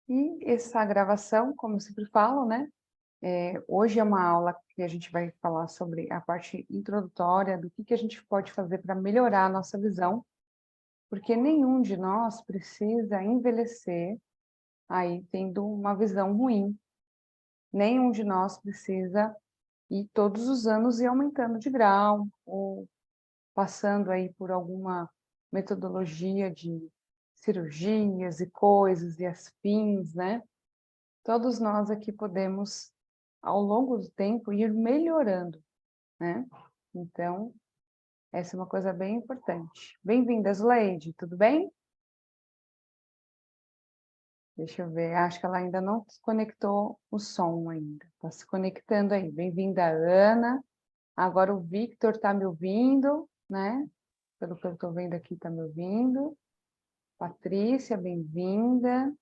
E essa gravação, como eu sempre falo, né? Hoje é uma aula que a gente vai falar sobre a parte introdutória do que a gente pode fazer para melhorar a nossa visão, porque nenhum de nós precisa envelhecer aí tendo uma visão ruim. Nenhum de nós precisa ir todos os anos ir aumentando de grau, ou passando aí por alguma metodologia de cirurgias e coisas e afins, né? Todos nós aqui podemos, ao longo do tempo, ir melhorando, né? Então, essa é uma coisa bem importante. Bem-vinda, Zuleide, tudo bem? Deixa eu ver, acho que ela ainda não conectou o som ainda. Está se conectando aí. Bem-vinda, Ana. Agora o Victor está me ouvindo, né? Pelo que eu estou vendo aqui, está me ouvindo. Patrícia, bem-vinda.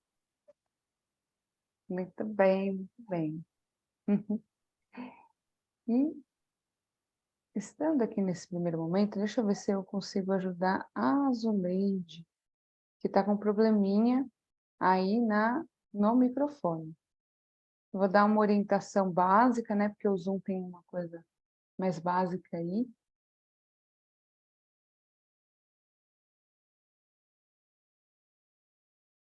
Muito bem, muito bem. E estando aqui nesse primeiro momento, deixa eu ver se eu consigo ajudar a Zuleide, que está com um probleminha aí no microfone. Eu vou dar uma orientação básica, né? Porque o Zoom tem uma coisa mais básica aí.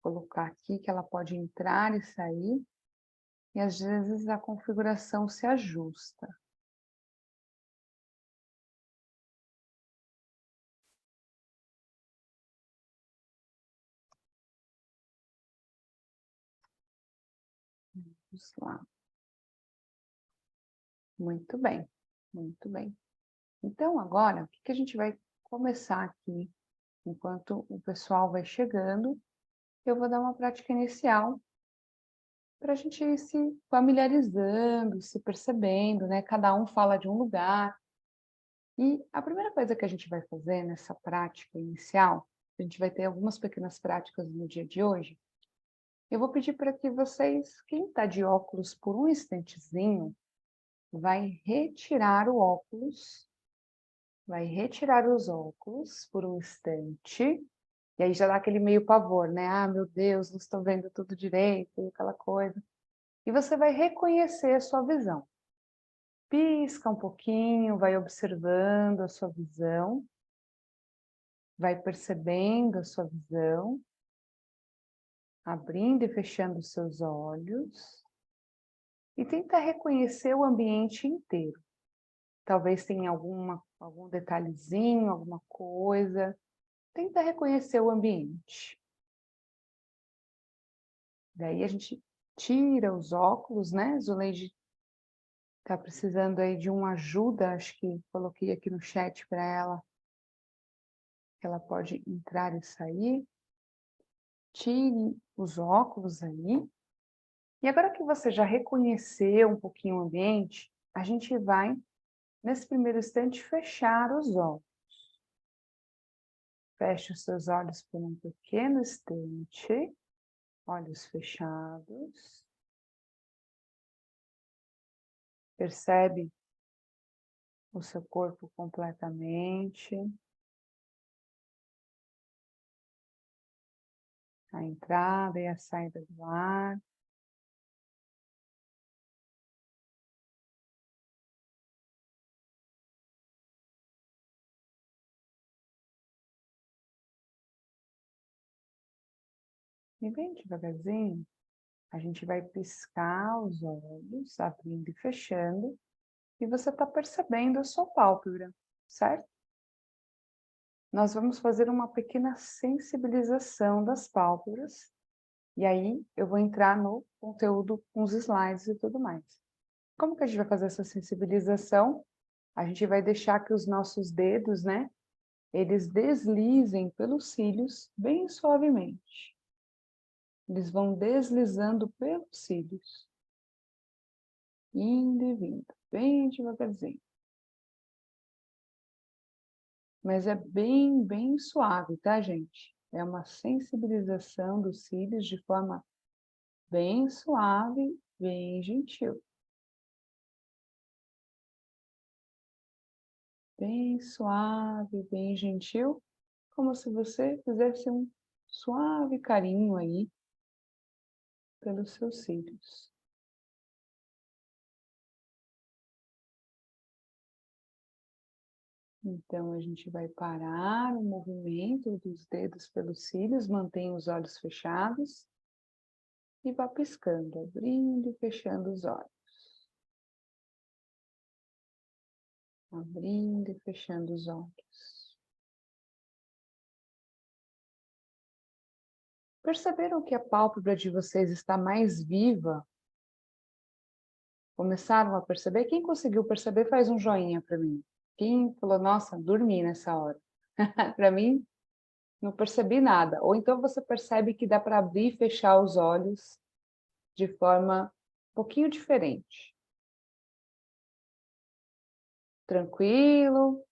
Vou colocar aqui que ela pode entrar e sair. E às vezes a configuração se ajusta. Vamos lá. Muito bem, muito bem. Então, agora, o que a gente vai começar aqui, enquanto o pessoal vai chegando, eu vou dar uma prática inicial para a gente ir se familiarizando, se percebendo, né? Cada um fala de um lugar. E a primeira coisa que a gente vai fazer nessa prática inicial, a gente vai ter algumas pequenas práticas no dia de hoje, eu vou pedir para que vocês, quem está de óculos por um instantezinho, vai retirar o óculos, vai retirar os óculos por um instante, e aí já dá aquele meio pavor, né? Ah, meu Deus, não estou vendo tudo direito, aquela coisa. E você vai reconhecer a sua visão. Pisca um pouquinho, vai observando a sua visão, vai percebendo a sua visão, abrindo e fechando os seus olhos, e tenta reconhecer o ambiente inteiro. Talvez tenha algum detalhezinho, alguma coisa. Tenta reconhecer o ambiente. Daí a gente tira os óculos, né? Zuleide está precisando aí de uma ajuda, acho que coloquei aqui no chat para ela, que ela pode entrar e sair. Tire os óculos aí. E agora que você já reconheceu um pouquinho o ambiente, a gente vai, nesse primeiro instante, fechar os olhos. Feche os seus olhos por um pequeno instante, olhos fechados. Percebe o seu corpo completamente. A entrada e a saída do ar. E bem devagarzinho, a gente vai piscar os olhos, abrindo e fechando, e você está percebendo a sua pálpebra, certo? Nós vamos fazer uma pequena sensibilização das pálpebras, e aí eu vou entrar no conteúdo com os slides e tudo mais. Como que a gente vai fazer essa sensibilização? A gente vai deixar que os nossos dedos, né, eles deslizem pelos cílios bem suavemente. Eles vão deslizando pelos cílios. Indo e vindo, bem devagarzinho. Mas é bem suave, tá, gente? É uma sensibilização dos cílios de forma bem suave, bem gentil. Bem suave, bem gentil, como se você fizesse um suave carinho aí pelos seus cílios. Então, a gente vai parar o movimento dos dedos pelos cílios, mantém os olhos fechados e vá piscando, abrindo e fechando os olhos. Abrindo e fechando os olhos. Perceberam que a pálpebra de vocês está mais viva? Começaram a perceber? Quem conseguiu perceber, faz um joinha para mim. Quem falou, nossa, dormi nessa hora. Para mim, não percebi nada. Ou então você percebe que dá para abrir e fechar os olhos de forma um pouquinho diferente. Tranquilo,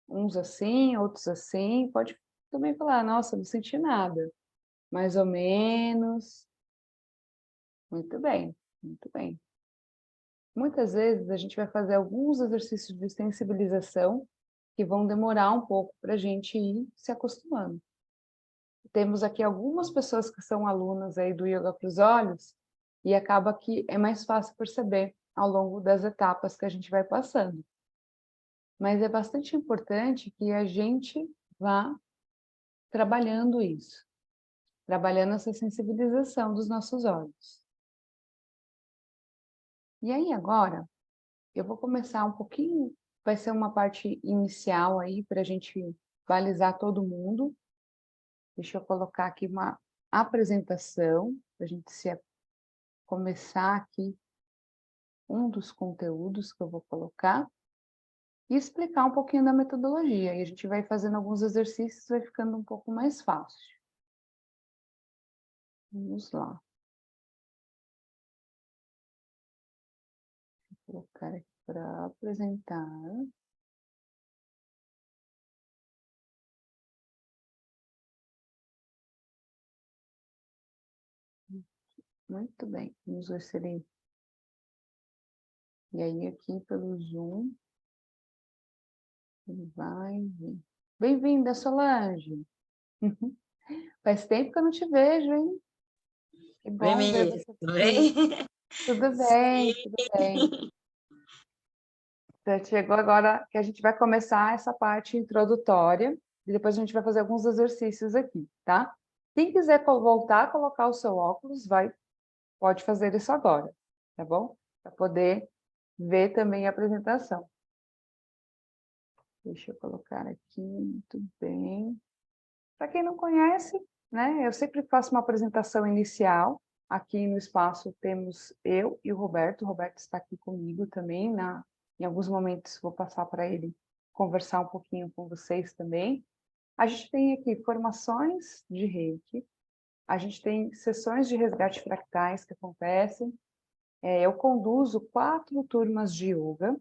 uns assim, outros assim. Pode também falar, nossa, não senti nada. Mais ou menos. Muito bem, muito bem. Muitas vezes a gente vai fazer alguns exercícios de sensibilização que vão demorar um pouco para a gente ir se acostumando. Temos aqui algumas pessoas que são alunas aí do Yoga para os Olhos e acaba que é mais fácil perceber ao longo das etapas que a gente vai passando. Mas é bastante importante que a gente vá trabalhando isso, trabalhando essa sensibilização dos nossos olhos. E aí agora, eu vou começar um pouquinho, vai ser uma parte inicial aí para a gente balizar todo mundo. Deixa eu colocar aqui uma apresentação, para a gente começar aqui um dos conteúdos que eu vou colocar e explicar um pouquinho da metodologia. E a gente vai fazendo alguns exercícios, vai ficando um pouco mais fácil. Vamos lá. Vou colocar aqui para apresentar. Muito bem. Vamos ver se ele... E aí aqui pelo Zoom, ele vai vir. Bem-vinda, Solange! Faz tempo que eu não te vejo, hein? Que Oi, bom ver Miri, você tudo aqui. bem? Tudo bem, Sim. tudo bem. Então, chegou agora que a gente vai começar essa parte introdutória e depois a gente vai fazer alguns exercícios aqui, tá? Quem quiser voltar a colocar o seu óculos, pode fazer isso agora, tá bom? Para poder ver também a apresentação. Deixa eu colocar aqui, muito bem. Para quem não conhece, né, eu sempre faço uma apresentação inicial. Aqui no espaço temos eu e o Roberto. O Roberto está aqui comigo também. Em alguns momentos vou passar para ele conversar um pouquinho com vocês também. A gente tem aqui formações de Reiki. A gente tem sessões de resgate fractais que acontecem. Eu conduzo 4 turmas de yoga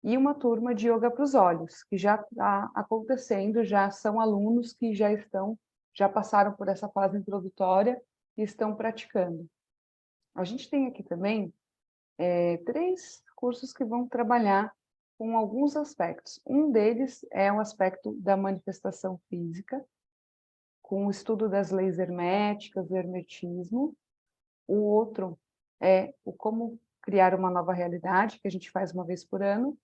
e uma turma de yoga para os olhos, que já está acontecendo, já são alunos que já passaram por essa fase introdutória e estão praticando. A gente tem aqui também 3 cursos que vão trabalhar com alguns aspectos. Um deles é o aspecto da manifestação física, com o estudo das leis herméticas, do hermetismo. O outro é o como criar uma nova realidade, que a gente faz uma vez por ano.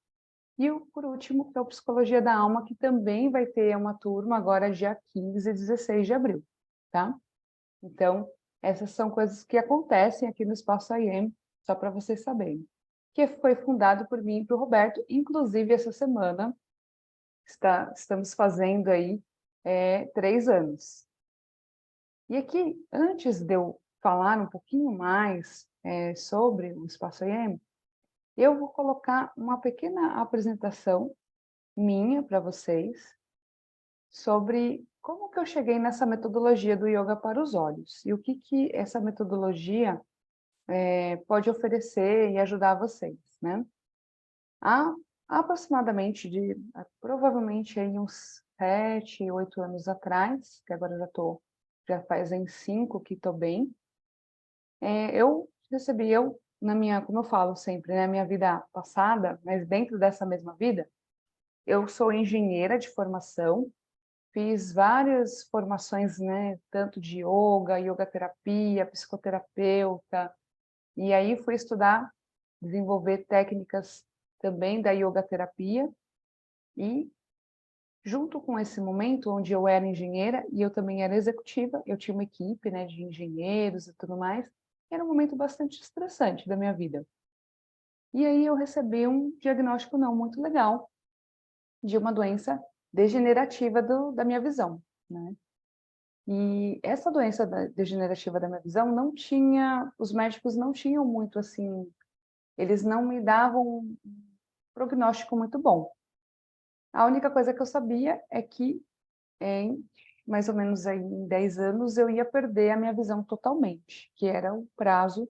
E, por último, que é o Psicologia da Alma, que também vai ter uma turma agora dia 15 e 16 de abril, tá? Então, essas são coisas que acontecem aqui no Espaço IEM, só para vocês saberem. Que foi fundado por mim e por Roberto, inclusive essa semana estamos fazendo aí 3 anos. E aqui, antes de eu falar um pouquinho mais sobre o Espaço IEM, eu vou colocar uma pequena apresentação minha para vocês sobre como que eu cheguei nessa metodologia do yoga para os olhos e o que essa metodologia pode oferecer e ajudar vocês, né? Há aproximadamente provavelmente aí uns 7, 8 anos atrás, que agora já fazem 5 que estou bem, eu recebi, como eu falo sempre, né, minha vida passada, mas dentro dessa mesma vida, eu sou engenheira de formação, fiz várias formações, né, tanto de yoga terapia, psicoterapeuta, e aí fui estudar, desenvolver técnicas também da yoga terapia, e junto com esse momento onde eu era engenheira e eu também era executiva, eu tinha uma equipe, né, de engenheiros e tudo mais, era um momento bastante estressante da minha vida. E aí eu recebi um diagnóstico não muito legal de uma doença degenerativa da minha visão, né? E essa doença degenerativa da minha visão não tinha, os médicos não tinham muito assim, eles não me davam um prognóstico muito bom. A única coisa que eu sabia é que em mais ou menos aí em 10 anos eu ia perder a minha visão totalmente, que era o prazo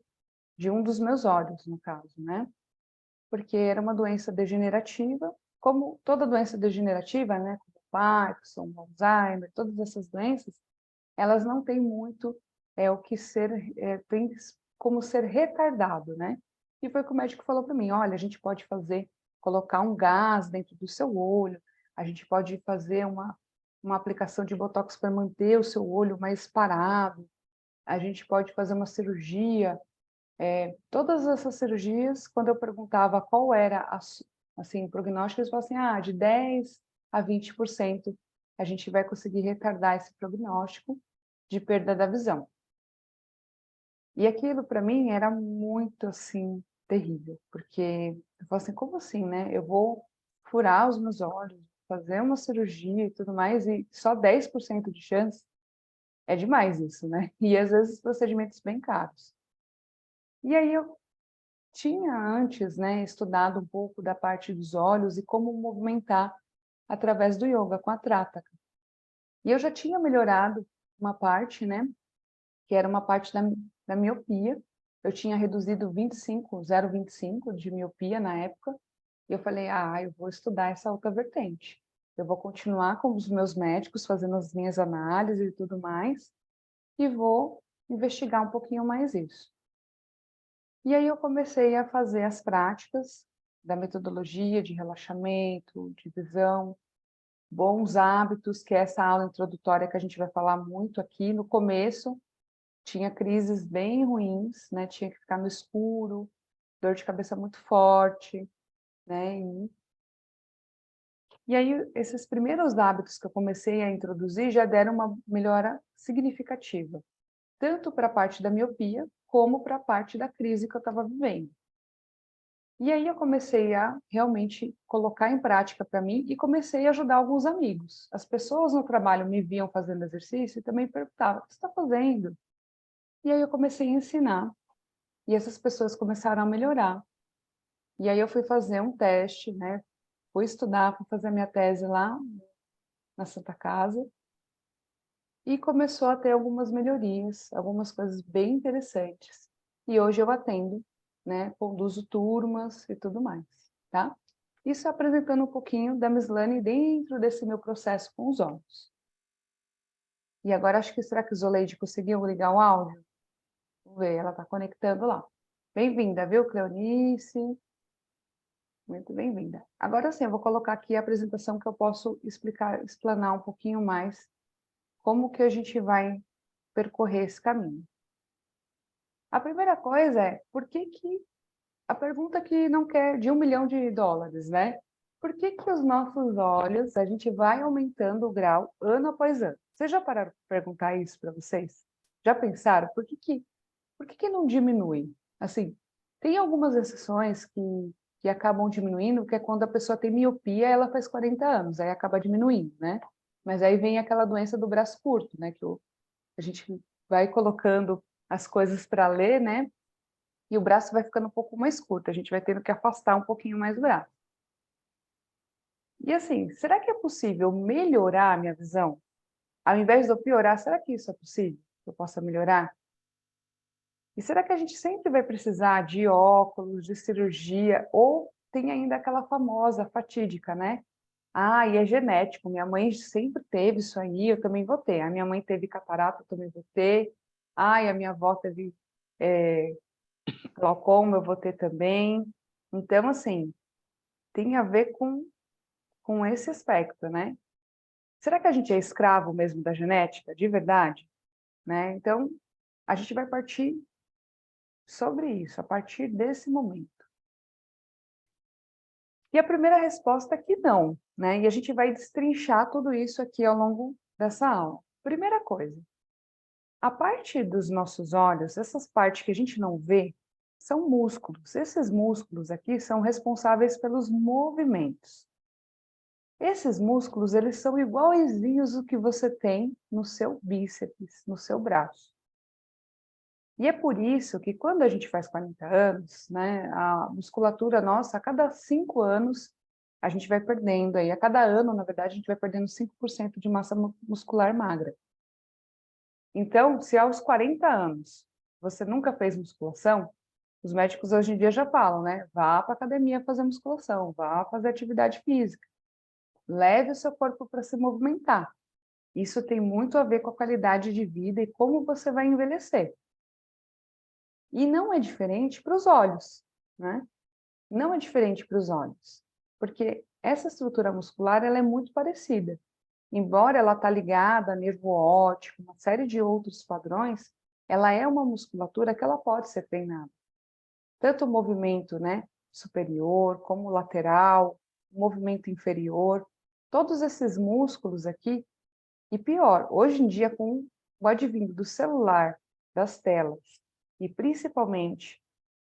de um dos meus olhos, no caso, né? Porque era uma doença degenerativa, como toda doença degenerativa, né? Como Parkinson, Alzheimer, todas essas doenças, elas não têm muito o que ser, tem como ser retardado, né? E foi o que o médico falou para mim, olha, a gente pode fazer, colocar um gás dentro do seu olho, a gente pode fazer uma aplicação de botox para manter o seu olho mais parado, a gente pode fazer uma cirurgia. Todas essas cirurgias, quando eu perguntava qual era assim, o prognóstico, eles falavam assim, de 10 a 20% a gente vai conseguir retardar esse prognóstico de perda da visão. E aquilo para mim era muito assim terrível, porque eu falo assim, como assim, né? Eu vou furar os meus olhos, fazer uma cirurgia e tudo mais, e só 10% de chance? É demais isso, né? E às vezes procedimentos bem caros. E aí eu tinha antes, né, estudado um pouco da parte dos olhos e como movimentar através do yoga com a Trataka. E eu já tinha melhorado uma parte, né, que era uma parte da miopia. Eu tinha reduzido 0,25 de miopia na época. E eu falei, eu vou estudar essa outra vertente. Eu vou continuar com os meus médicos, fazendo as minhas análises e tudo mais, e vou investigar um pouquinho mais isso. E aí eu comecei a fazer as práticas da metodologia de relaxamento, de visão, bons hábitos, que é essa aula introdutória que a gente vai falar muito aqui. No começo, tinha crises bem ruins, né? Tinha que ficar no escuro, dor de cabeça muito forte, né? E aí, esses primeiros hábitos que eu comecei a introduzir já deram uma melhora significativa, tanto para a parte da miopia, como para a parte da crise que eu estava vivendo. E aí eu comecei a realmente colocar em prática para mim e comecei a ajudar alguns amigos. As pessoas no trabalho me viam fazendo exercício e também perguntavam, o que você está fazendo? E aí eu comecei a ensinar. E essas pessoas começaram a melhorar. E aí eu fui fazer um teste, né? Fui estudar, fui fazer a minha tese lá na Santa Casa. E começou a ter algumas melhorias, algumas coisas bem interessantes. E hoje eu atendo, né? Conduzo turmas e tudo mais, tá? Isso apresentando um pouquinho da Mislane dentro desse meu processo com os olhos. E agora acho que, será que o Zoleide conseguiu ligar o áudio? Vamos ver, ela está conectando lá. Bem-vinda, viu, Cleonice? Muito bem-vinda. Agora sim, eu vou colocar aqui a apresentação que eu posso explanar um pouquinho mais como que a gente vai percorrer esse caminho. A primeira coisa é, por que que a pergunta que não quer de $1 milhão, né? Por que que os nossos olhos, a gente vai aumentando o grau ano após ano? Vocês já pararam para perguntar isso para vocês? Já pensaram? Por que que não diminui? Assim, tem algumas exceções que acabam diminuindo, que é quando a pessoa tem miopia, ela faz 40 anos, aí acaba diminuindo, né? Mas aí vem aquela doença do braço curto, né? Que a gente vai colocando as coisas para ler, né? E o braço vai ficando um pouco mais curto, a gente vai tendo que afastar um pouquinho mais o braço. E assim, será que é possível melhorar a minha visão? Ao invés de eu piorar, será que isso é possível? Que eu possa melhorar? E será que a gente sempre vai precisar de óculos, de cirurgia, ou tem ainda aquela famosa fatídica, né? E é genético, minha mãe sempre teve isso aí, eu também vou ter. A minha mãe teve catarata, eu também vou ter. A minha avó teve glaucoma, eu vou ter também. Então, assim, tem a ver com esse aspecto, né? Será que a gente é escravo mesmo da genética, de verdade? Né? Então, a gente vai partir sobre isso, a partir desse momento. E a primeira resposta é que não, né? E a gente vai destrinchar tudo isso aqui ao longo dessa aula. Primeira coisa, a parte dos nossos olhos, essas partes que a gente não vê, são músculos. Esses músculos aqui são responsáveis pelos movimentos. Esses músculos, eles são iguaizinhos ao que você tem no seu bíceps, no seu braço. E é por isso que quando a gente faz 40 anos, né, a musculatura nossa, a cada 5 anos, a gente vai perdendo aí, a cada ano, na verdade, a gente vai perdendo 5% de massa muscular magra. Então, se aos 40 anos você nunca fez musculação, os médicos hoje em dia já falam, né? Vá para a academia fazer musculação, vá fazer atividade física. Leve o seu corpo para se movimentar. Isso tem muito a ver com a qualidade de vida e como você vai envelhecer. E não é diferente para os olhos, né? Não é diferente para os olhos, porque essa estrutura muscular ela é muito parecida. Embora ela está ligada a nervo óptico, uma série de outros padrões, ela é uma musculatura que ela pode ser treinada. Tanto o movimento, né, superior, como o lateral, o movimento inferior, todos esses músculos aqui, e pior, hoje em dia com o advindo do celular, das telas, e principalmente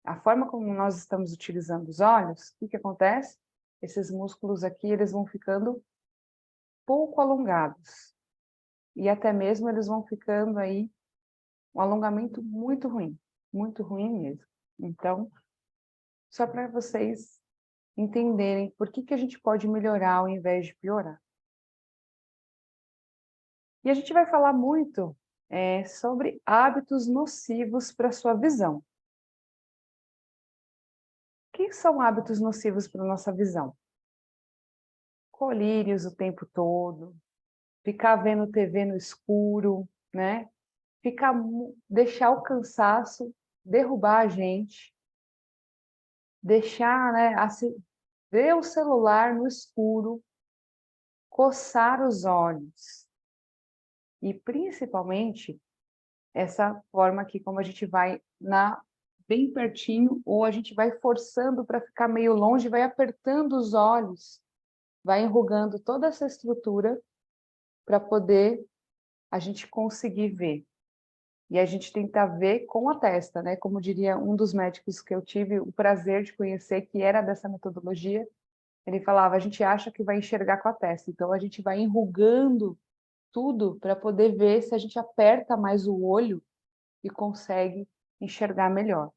a forma como nós estamos utilizando os olhos, o que acontece? Esses músculos aqui, eles vão ficando pouco alongados. E até mesmo eles vão ficando aí um alongamento muito ruim mesmo. Então, só para vocês entenderem por que a gente pode melhorar ao invés de piorar. E a gente vai falar muito sobre hábitos nocivos para a sua visão. O que são hábitos nocivos para a nossa visão? Colírios o tempo todo, ficar vendo TV no escuro, né? Deixar o cansaço derrubar a gente, deixar, né, ver o celular no escuro, coçar os olhos. E principalmente essa forma aqui, como a gente vai bem pertinho, ou a gente vai forçando para ficar meio longe, vai apertando os olhos, vai enrugando toda essa estrutura para poder a gente conseguir ver. E a gente tenta ver com a testa, né? Como diria um dos médicos que eu tive o prazer de conhecer, que era dessa metodologia, ele falava, a gente acha que vai enxergar com a testa, então a gente vai enrugando tudo para poder ver se a gente aperta mais o olho e consegue enxergar melhor.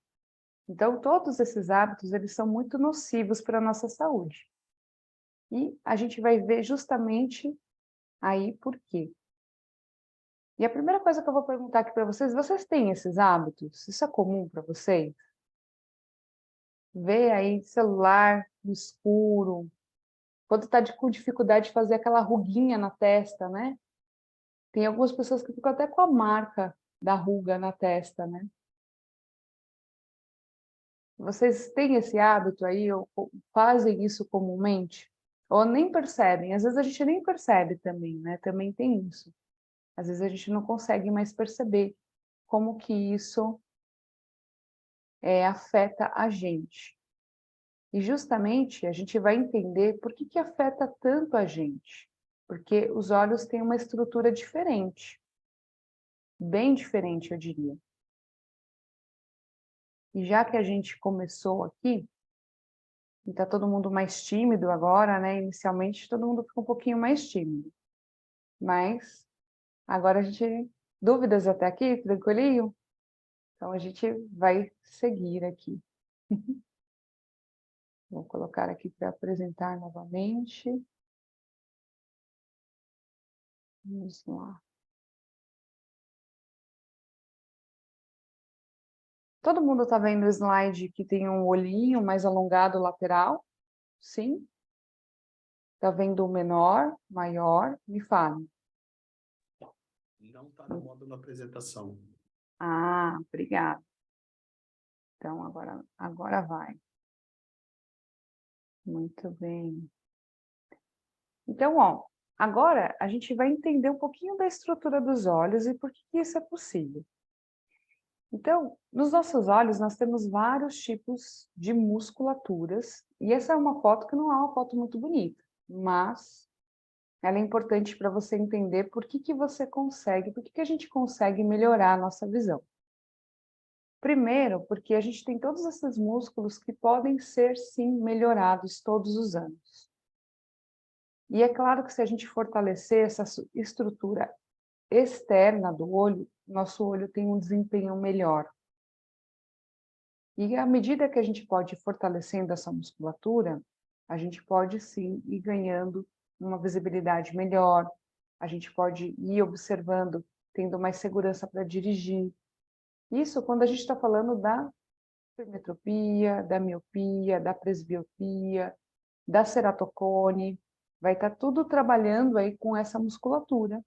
Então, todos esses hábitos, eles são muito nocivos para a nossa saúde. E a gente vai ver justamente aí por quê. E a primeira coisa que eu vou perguntar aqui para vocês têm esses hábitos? Isso é comum para vocês? Ver aí celular no escuro, quando está com dificuldade de fazer aquela ruguinha na testa, né? Tem algumas pessoas que ficam até com a marca da ruga na testa, né? Vocês têm esse hábito aí, ou fazem isso comumente? Ou nem percebem? Às vezes a gente nem percebe também, né? Também tem isso. Às vezes a gente não consegue mais perceber como que isso afeta a gente. E justamente a gente vai entender por que afeta tanto a gente. Porque os olhos têm uma estrutura diferente. Bem diferente, eu diria. E já que a gente começou aqui, e está todo mundo mais tímido agora, né? Inicialmente todo mundo fica um pouquinho mais tímido. Mas agora a gente... Dúvidas até aqui? Tranquilinho? Então a gente vai seguir aqui. Vou colocar aqui para apresentar novamente. Vamos lá. Todo mundo está vendo o slide que tem um olhinho mais alongado lateral? Sim? Está vendo o menor, maior? Me fale. Não está no módulo apresentação. Ah, obrigada. Então, agora vai. Muito bem. Então, ó, Agora, a gente vai entender um pouquinho da estrutura dos olhos e por que que isso é possível. Então, nos nossos olhos, nós temos vários tipos de musculaturas, e essa é uma foto que não é uma foto muito bonita, mas ela é importante para você entender por que que você consegue, por que que a gente consegue melhorar a nossa visão. Primeiro, porque a gente tem todos esses músculos que podem ser, sim, melhorados todos os anos. E é claro que se a gente fortalecer essa estrutura externa do olho, nosso olho tem um desempenho melhor. E à medida que a gente pode ir fortalecendo essa musculatura, a gente pode sim ir ganhando uma visibilidade melhor, a gente pode ir observando, tendo mais segurança para dirigir. Isso quando a gente está falando da hipermetropia, da miopia, da presbiopia, da ceratocone, vai estar tudo trabalhando aí com essa musculatura.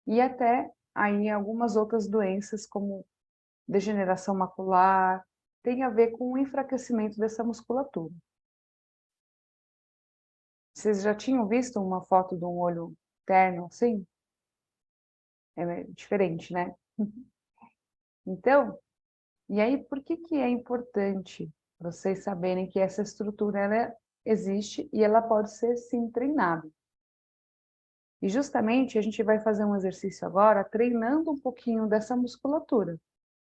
E até aí algumas outras doenças como degeneração macular, tem a ver com o enfraquecimento dessa musculatura. Vocês já tinham visto uma foto de um olho terno assim? É diferente, né? Então, e aí por que que é importante vocês saberem que essa estrutura ela existe e ela pode ser sim treinada? E justamente a gente vai fazer um exercício agora treinando um pouquinho dessa musculatura,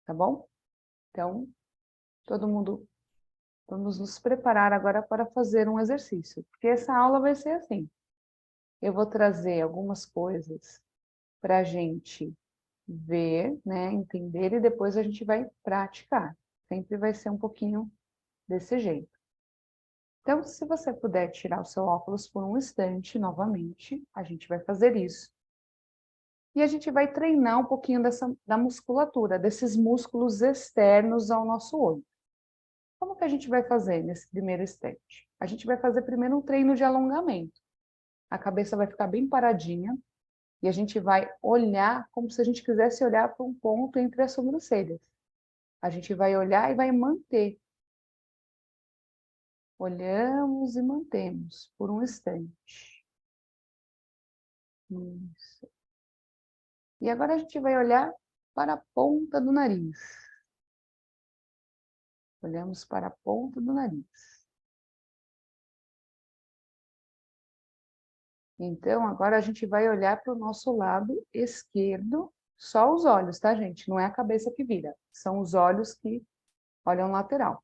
tá bom? Então, todo mundo, vamos nos preparar agora para fazer um exercício, porque essa aula vai ser assim. Eu vou trazer algumas coisas para a gente ver, né, entender e depois a gente vai praticar. Sempre vai ser um pouquinho desse jeito. Então, se você puder tirar o seu óculos por um instante, novamente, a gente vai fazer isso. E a gente vai treinar um pouquinho da musculatura, desses músculos externos ao nosso olho. Como que a gente vai fazer nesse primeiro instante? A gente vai fazer primeiro um treino de alongamento. A cabeça vai ficar bem paradinha e a gente vai olhar como se a gente quisesse olhar para um ponto entre as sobrancelhas. A gente vai olhar e vai manter. Olhamos e mantemos por um instante. Isso. E agora a gente vai olhar para a ponta do nariz. Olhamos para a ponta do nariz. Então, agora a gente vai olhar para o nosso lado esquerdo, só os olhos, tá, gente? Não é a cabeça que vira, são os olhos que olham lateral.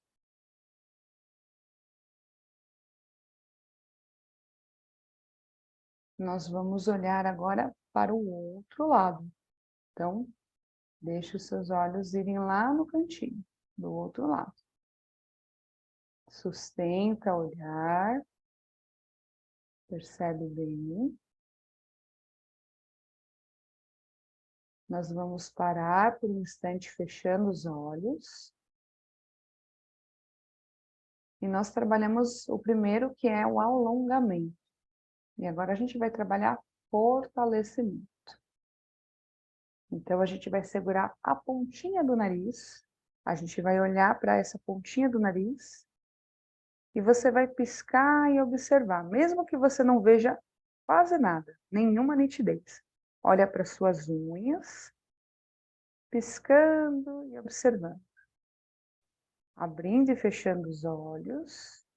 Nós vamos olhar agora para o outro lado. Então, deixe os seus olhos irem lá no cantinho, do outro lado. Sustenta o olhar, percebe bem. Nós vamos parar por um instante fechando os olhos. E nós trabalhamos o primeiro, que é o alongamento. E agora a gente vai trabalhar fortalecimento. Então, a gente vai segurar a pontinha do nariz, a gente vai olhar para essa pontinha do nariz, e você vai piscar e observar, mesmo que você não veja quase nada, nenhuma nitidez. Olha para suas unhas, piscando e observando. Abrindo e fechando os olhos.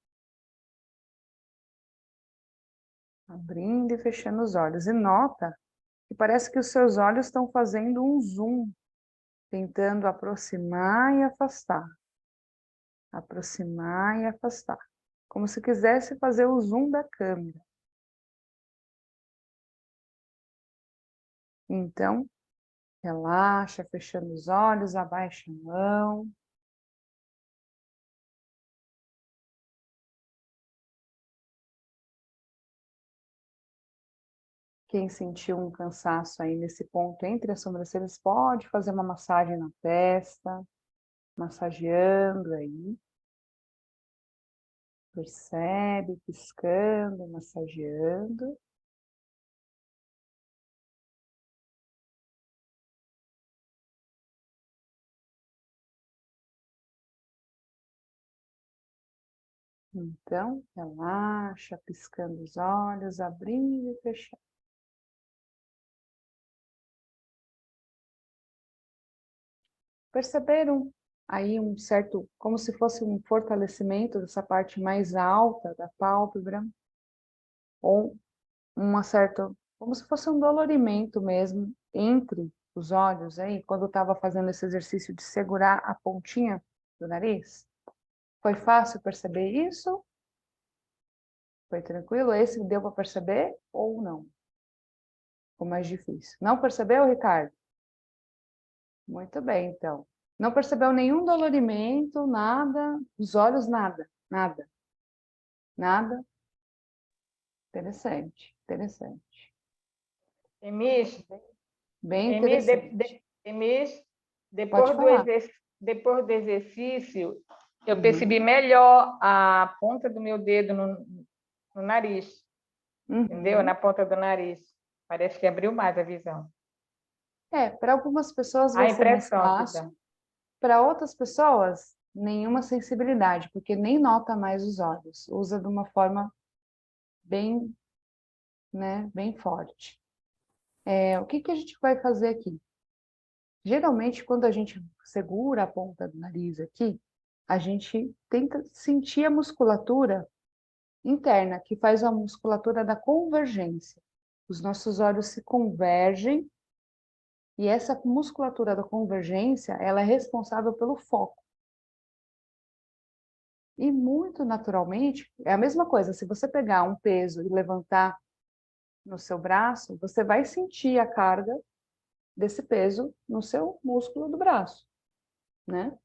Abrindo e fechando os olhos. E nota que parece que os seus olhos estão fazendo um zoom, tentando aproximar e afastar. Aproximar e afastar. Como se quisesse fazer o zoom da câmera. Então, relaxa, fechando os olhos, abaixa a mão. Quem sentiu um cansaço aí nesse ponto entre as sobrancelhas, pode fazer uma massagem na testa, massageando aí. Percebe, piscando, massageando. Então, relaxa, piscando os olhos, abrindo e fechando. Perceberam aí um certo, como se fosse um fortalecimento dessa parte mais alta da pálpebra? Ou uma certa, como se fosse um dolorimento mesmo entre os olhos aí, quando eu estava fazendo esse exercício de segurar a pontinha do nariz? Foi fácil perceber isso? Foi tranquilo? Esse deu para perceber ou não? Ficou mais difícil. Não percebeu, Ricardo? Muito bem, então. Não percebeu nenhum dolorimento, nada, os olhos, nada, nada, nada. Interessante, interessante. Emis, Bem Emis, interessante. Emis, Pode falar. depois do exercício, eu percebi Uhum, melhor a ponta do meu dedo no nariz, entendeu? Na uhum. ponta do nariz. Parece que abriu mais a visão. Para algumas pessoas vai A ser mais impressão que dá. fácil, para outras pessoas, nenhuma sensibilidade, porque nem nota mais os olhos, usa de uma forma bem, né, bem forte. O que que a gente vai fazer aqui? Geralmente, quando a gente segura a ponta do nariz aqui, a gente tenta sentir a musculatura interna, que faz a musculatura da convergência. Os nossos olhos se convergem e essa musculatura da convergência, ela é responsável pelo foco. E muito naturalmente, é a mesma coisa, se você pegar um peso e levantar no seu braço, você vai sentir a carga desse peso no seu músculo do braço, né?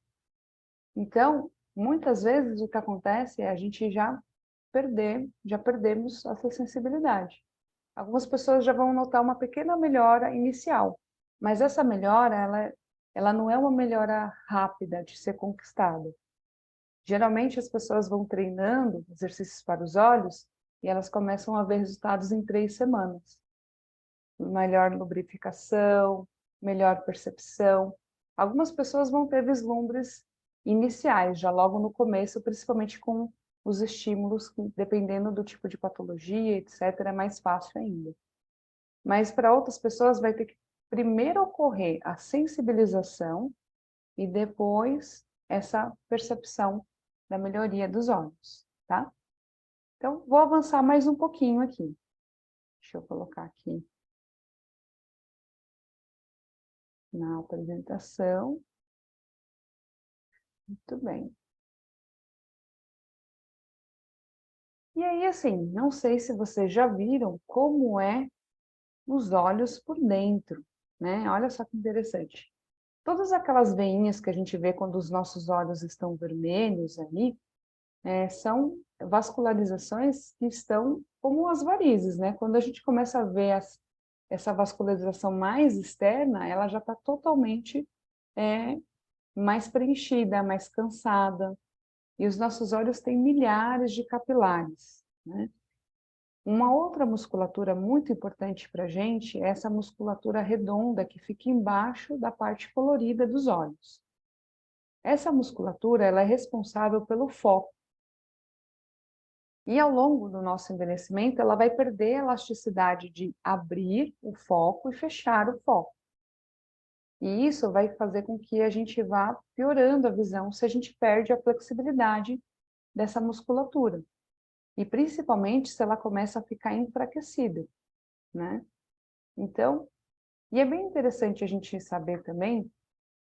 Então, muitas vezes o que acontece é a gente já perdemos essa sensibilidade. Algumas pessoas já vão notar uma pequena melhora inicial, mas essa melhora, ela não é uma melhora rápida de ser conquistada. Geralmente as pessoas vão treinando exercícios para os olhos e elas começam a ver resultados em 3 semanas. Melhor lubrificação, melhor percepção. Algumas pessoas vão ter vislumbres iniciais, já logo no começo, principalmente com os estímulos, que, dependendo do tipo de patologia, etc., é mais fácil ainda. Mas para outras pessoas vai ter que primeiro ocorrer a sensibilização e depois essa percepção da melhoria dos olhos, tá? Então, vou avançar mais um pouquinho aqui. Deixa eu colocar aqui na apresentação. Muito bem. E aí, assim, não sei se vocês já viram como é os olhos por dentro, né? Olha só que interessante. Todas aquelas veinhas que a gente vê quando os nossos olhos estão vermelhos ali, são vascularizações que estão como as varizes, né? Quando a gente começa a ver essa vascularização mais externa, ela já está totalmente mais preenchida, mais cansada. E os nossos olhos têm milhares de capilares, né? Uma outra musculatura muito importante para a gente é essa musculatura redonda que fica embaixo da parte colorida dos olhos. Essa musculatura ela é responsável pelo foco. E ao longo do nosso envelhecimento, ela vai perder a elasticidade de abrir o foco e fechar o foco. E isso vai fazer com que a gente vá piorando a visão se a gente perde a flexibilidade dessa musculatura. E principalmente se ela começa a ficar enfraquecida, né? Então, e é bem interessante a gente saber também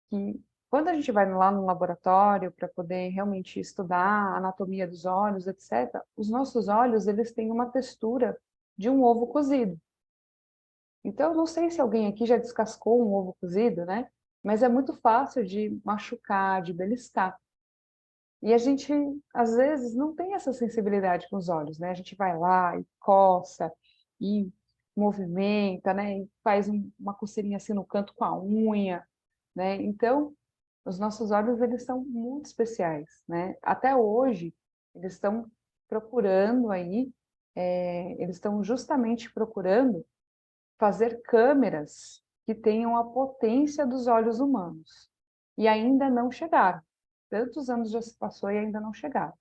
que quando a gente vai lá no laboratório para poder realmente estudar a anatomia dos olhos, etc., os nossos olhos, eles têm uma textura de um ovo cozido. Então, eu não sei se alguém aqui já descascou um ovo cozido, né? Mas é muito fácil de machucar, de beliscar. E a gente, às vezes, não tem essa sensibilidade com os olhos, né? A gente vai lá e coça, e movimenta, né? E faz uma coceirinha assim no canto com a unha, né? Então, os nossos olhos, eles são muito especiais, né? Até hoje, eles estão procurando aí, eles estão justamente procurando fazer câmeras que tenham a potência dos olhos humanos. E ainda não chegaram. Tantos anos já se passou e ainda não chegaram.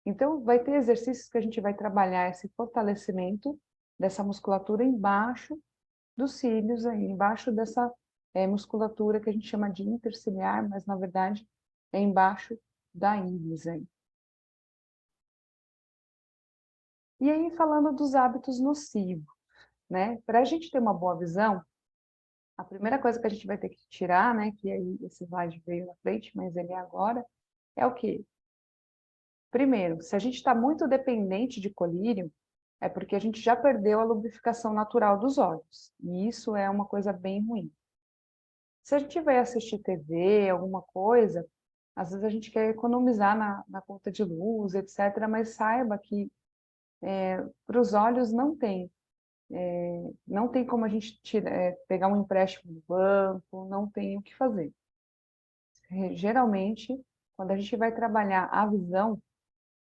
Então, vai ter exercícios que a gente vai trabalhar esse fortalecimento dessa musculatura embaixo dos cílios, aí, embaixo dessa musculatura que a gente chama de interciliar, mas na verdade é embaixo da íris. Aí. E aí, falando dos hábitos nocivos, né? Para a gente ter uma boa visão, a primeira coisa que a gente vai ter que tirar, né? Que aí esse slide veio na frente, mas ele é agora, é o quê? Primeiro, se a gente está muito dependente de colírio, é porque a gente já perdeu a lubrificação natural dos olhos. E isso é uma coisa bem ruim. Se a gente vai assistir TV, alguma coisa, às vezes a gente quer economizar na conta de luz, etc. Mas saiba que para os olhos não tem. Não tem como a gente pegar um empréstimo no banco, não tem o que fazer. Geralmente, quando a gente vai trabalhar a visão,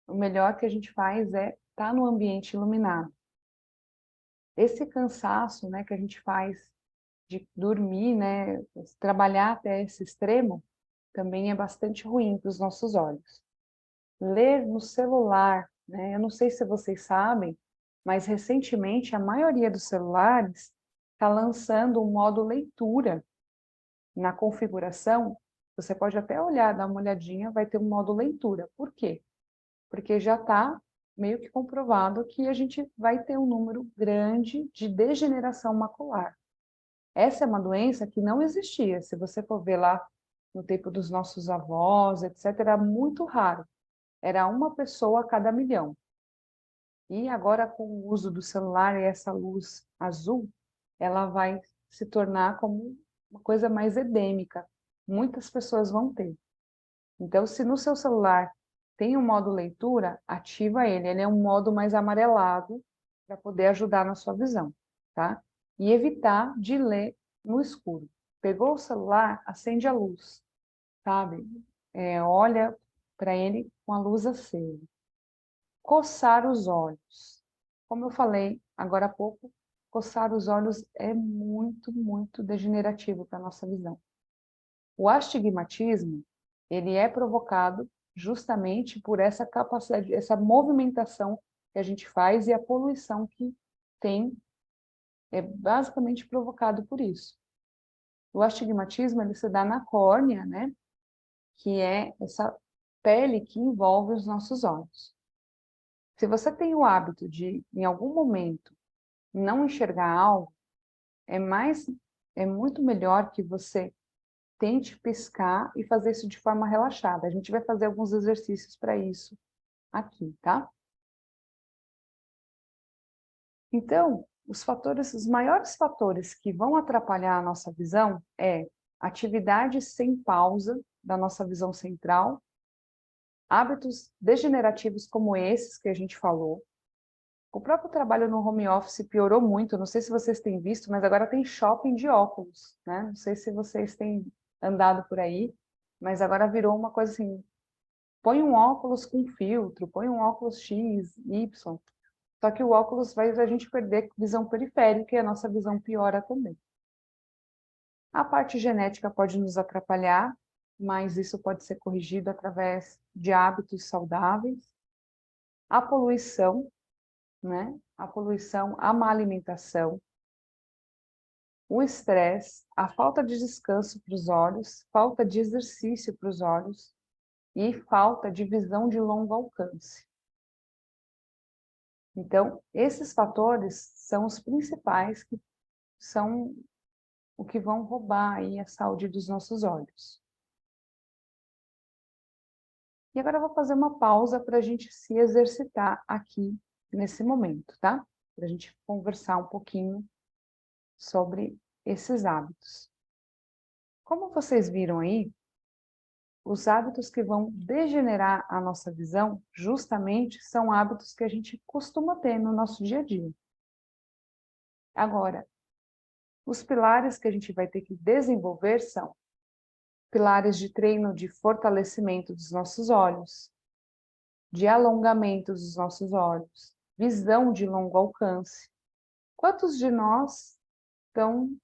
o melhor que a gente faz é estar no ambiente iluminado. Esse cansaço, né, que a gente faz de dormir, né, trabalhar até esse extremo, também é bastante ruim para os nossos olhos. Ler no celular, né, eu não sei se vocês sabem, mas recentemente a maioria dos celulares está lançando um modo leitura na configuração. Você pode até olhar, dar uma olhadinha, vai ter um modo leitura. Por quê? Porque já está meio que comprovado que a gente vai ter um número grande de degeneração macular. Essa é uma doença que não existia. Se você for ver lá no tempo dos nossos avós, etc., era muito raro. Era uma pessoa a cada 1.000.000. E agora, com o uso do celular e essa luz azul, ela vai se tornar como uma coisa mais endêmica. Muitas pessoas vão ter. Então, se no seu celular tem um modo leitura, ativa ele. Ele é um modo mais amarelado para poder ajudar na sua visão, tá? E evitar de ler no escuro. Pegou o celular, acende a luz, sabe? Olha para ele com a luz acesa. Coçar os olhos. Como eu falei agora há pouco, coçar os olhos é muito, muito degenerativo para a nossa visão. O astigmatismo, ele é provocado justamente por essa capacidade, essa movimentação que a gente faz e a poluição que tem, é basicamente provocado por isso. O astigmatismo, ele se dá na córnea, né? Que é essa pele que envolve os nossos olhos. Se você tem o hábito de, em algum momento, não enxergar algo, é muito melhor que você tente piscar e fazer isso de forma relaxada. A gente vai fazer alguns exercícios para isso aqui, tá? Então, os maiores fatores que vão atrapalhar a nossa visão é atividade sem pausa da nossa visão central, hábitos degenerativos como esses que a gente falou. O próprio trabalho no home office piorou muito, não sei se vocês têm visto, mas agora tem shopping de óculos, né? Não sei se vocês têm andado por aí, mas agora virou uma coisa assim, põe um óculos com filtro, põe um óculos X, Y, só que o óculos faz a gente perder visão periférica e a nossa visão piora também. A parte genética pode nos atrapalhar, mas isso pode ser corrigido através de hábitos saudáveis. A poluição, né? A poluição, a má alimentação, o estresse, a falta de descanso para os olhos, falta de exercício para os olhos e falta de visão de longo alcance. Então, esses fatores são os principais que são o que vão roubar aí a saúde dos nossos olhos. E agora eu vou fazer uma pausa para a gente se exercitar aqui nesse momento, tá? Para a gente conversar um pouquinho sobre esses hábitos. Como vocês viram aí, os hábitos que vão degenerar a nossa visão, justamente são hábitos que a gente costuma ter no nosso dia a dia. Agora, os pilares que a gente vai ter que desenvolver são pilares de treino de fortalecimento dos nossos olhos, de alongamento dos nossos olhos, visão de longo alcance. Quantos de nós estão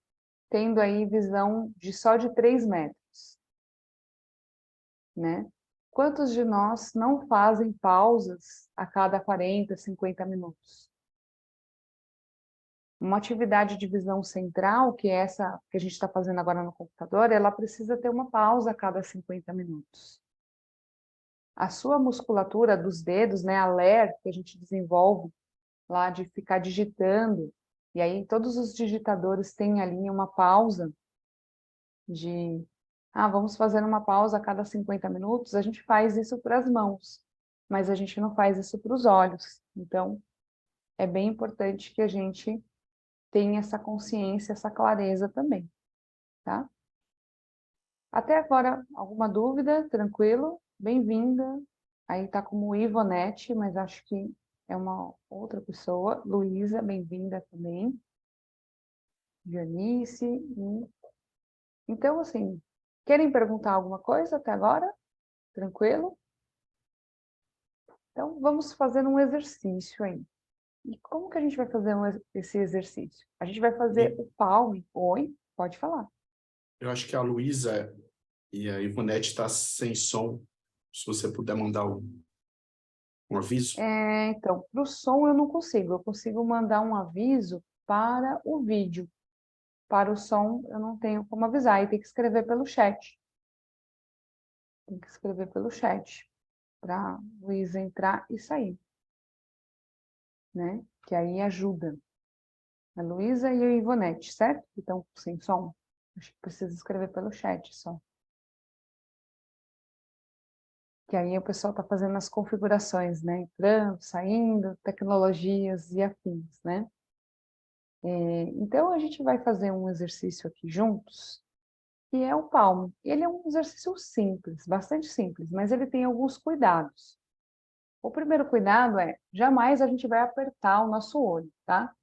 tendo aí visão de só de 3 metros? Né? Quantos de nós não fazem pausas a cada 40, 50 minutos? Uma atividade de visão central, que é essa que a gente está fazendo agora no computador, ela precisa ter uma pausa a cada 50 minutos. A sua musculatura dos dedos, né, a LER, que a gente desenvolve lá de ficar digitando, e aí todos os digitadores têm ali uma pausa de, vamos fazer uma pausa a cada 50 minutos, a gente faz isso para as mãos, mas a gente não faz isso para os olhos. Então, é bem importante que a gente tenha essa consciência, essa clareza também, tá? Até agora, alguma dúvida? Tranquilo? Bem-vinda. Aí tá como Ivonete, mas acho que é uma outra pessoa. Luísa, bem-vinda também. Janice. Então, assim, querem perguntar alguma coisa até agora? Tranquilo? Então, vamos fazer um exercício aí. E como que a gente vai fazer esse exercício? A gente vai fazer o palme. Oi, pode falar. Eu acho que a Luísa e a Ivonete está sem som. Se você puder mandar um aviso. Então, para o som eu não consigo. Eu consigo mandar um aviso para o vídeo. Para o som eu não tenho como avisar. E tem que escrever pelo chat. Tem que escrever pelo chat. Para a Luísa entrar e sair. Né? Que aí ajuda. A Luísa e a Ivonete, certo? Que estão sem som. Acho que precisa escrever pelo chat só. Que aí o pessoal está fazendo as configurações, né? Entrando, saindo, tecnologias e afins, né? Então, a gente vai fazer um exercício aqui juntos, que é o palmo. Ele é um exercício simples, bastante simples, mas ele tem alguns cuidados. O primeiro cuidado é, jamais a gente vai apertar o nosso olho, tá?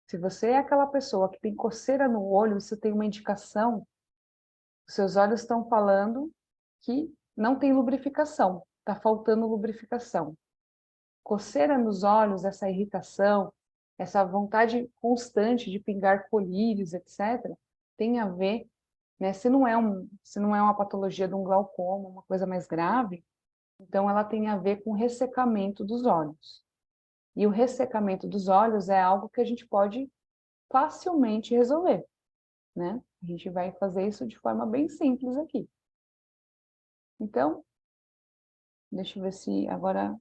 Se você é aquela pessoa que tem coceira no olho, isso tem uma indicação, os seus olhos estão falando que não tem lubrificação, está faltando lubrificação. Coceira nos olhos, essa irritação, essa vontade constante de pingar colírios, etc., tem a ver, né, se não é uma patologia de um glaucoma, uma coisa mais grave, então ela tem a ver com ressecamento dos olhos. E o ressecamento dos olhos é algo que a gente pode facilmente resolver, né? A gente vai fazer isso de forma bem simples aqui. Então, deixa eu ver se agora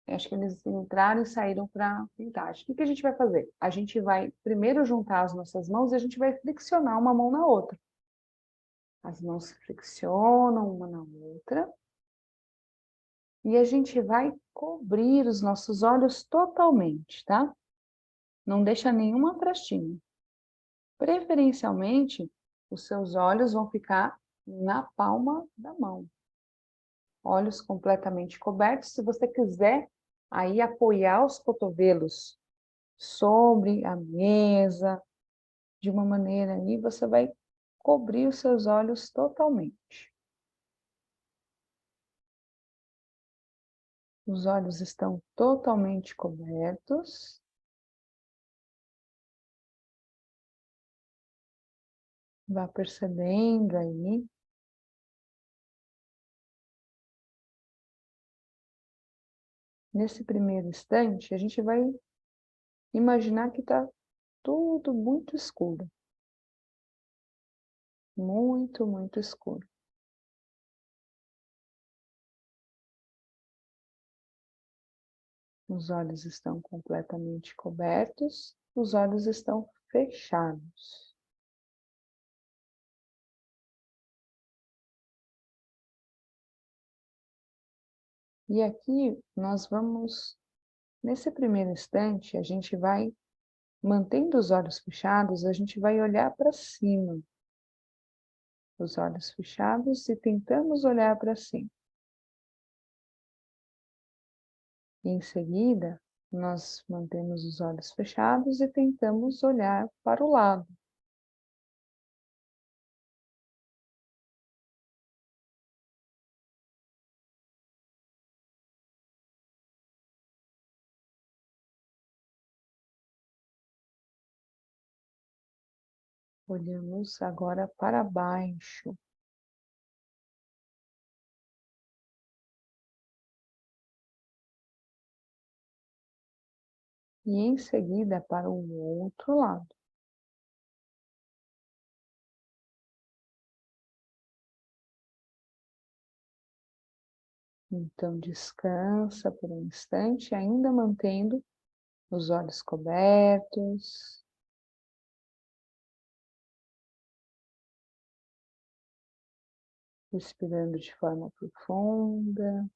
acho que eles entraram e saíram para pintar. O que que a gente vai fazer? A gente vai primeiro juntar as nossas mãos e a gente vai flexionar uma mão na outra. As mãos flexionam uma na outra. E a gente vai cobrir os nossos olhos totalmente, tá? Não deixa nenhuma frestinha. Preferencialmente, os seus olhos vão ficar na palma da mão. Olhos completamente cobertos. Se você quiser, aí apoiar os cotovelos sobre a mesa, de uma maneira aí, você vai cobrir os seus olhos totalmente. Os olhos estão totalmente cobertos. Vá percebendo aí. Nesse primeiro instante, a gente vai imaginar que está tudo muito escuro. Muito, muito escuro. Os olhos estão completamente cobertos, os olhos estão fechados. E aqui nós vamos, nesse primeiro instante, a gente vai, mantendo os olhos fechados, a gente vai olhar para cima. Os olhos fechados e tentamos olhar para cima. E em seguida, nós mantemos os olhos fechados e tentamos olhar para o lado. Olhamos agora para baixo. E em seguida para o outro lado. Então, descansa por um instante, ainda mantendo os olhos cobertos. Respirando de forma profunda.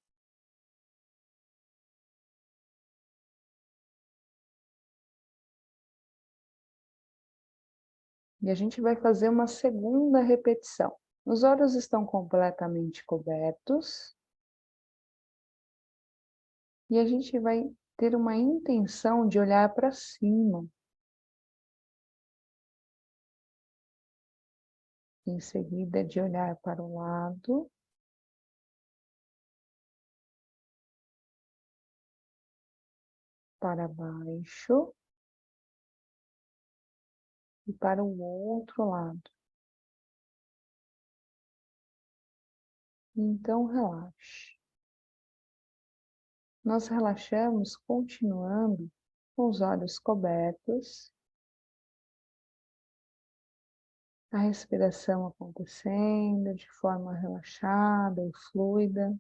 E a gente vai fazer uma segunda repetição. Os olhos estão completamente cobertos. E a gente vai ter uma intenção de olhar para cima. Em seguida, de olhar para o lado. Para baixo. E para o outro lado. Então, relaxe. Nós relaxamos continuando com os olhos cobertos. A respiração acontecendo de forma relaxada e fluida.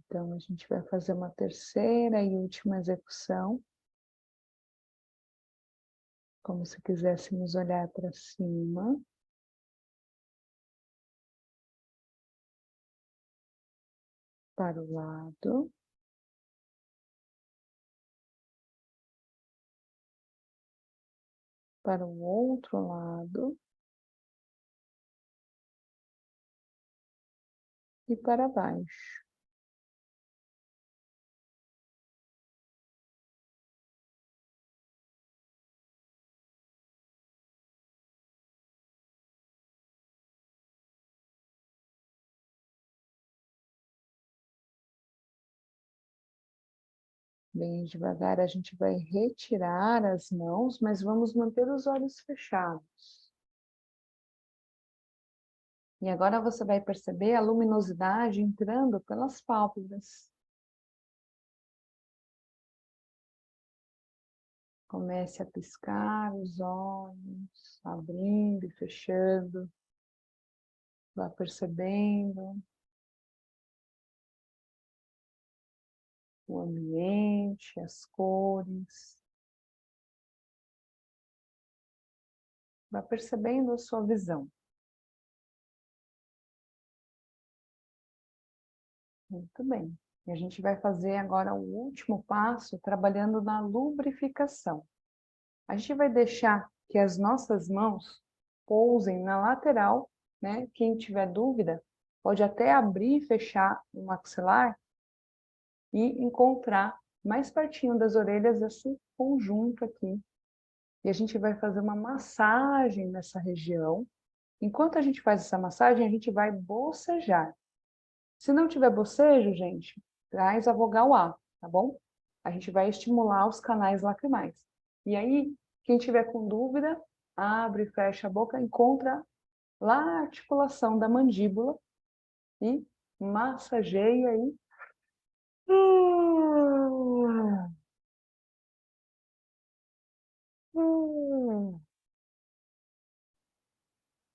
Então, a gente vai fazer uma terceira e última execução. Como se quiséssemos olhar para cima. Para o lado. Para o outro lado. E para baixo. Bem devagar a gente vai retirar as mãos, mas vamos manter os olhos fechados. E agora você vai perceber a luminosidade entrando pelas pálpebras. Comece a piscar os olhos, abrindo e fechando. Vá percebendo o ambiente, as cores. Vá percebendo a sua visão. Muito bem. E a gente vai fazer agora o último passo, trabalhando na lubrificação. A gente vai deixar que as nossas mãos pousem na lateral, né? Quem tiver dúvida, pode até abrir e fechar o maxilar e encontrar mais pertinho das orelhas esse conjunto aqui. E a gente vai fazer uma massagem nessa região. Enquanto a gente faz essa massagem, a gente vai bocejar. Se não tiver bocejo, gente, traz a vogal A, tá bom? A gente vai estimular os canais lacrimais. E aí, quem tiver com dúvida, abre e fecha a boca, encontra lá a articulação da mandíbula e massageia aí.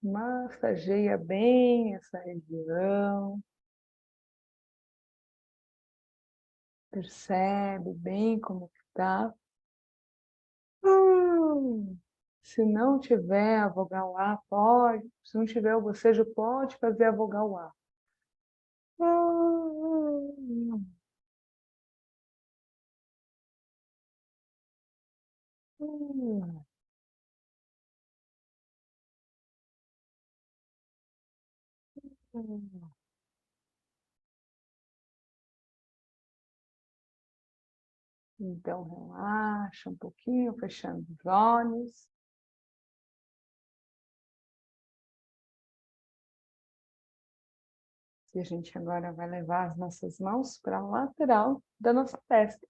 Massageia bem essa região. Percebe bem como que tá. Se não tiver a vogal A, pode. Se não tiver o bocejo, pode fazer a vogal A. Então, relaxa um pouquinho, fechando os olhos. E a gente agora vai levar as nossas mãos para a lateral da nossa testa.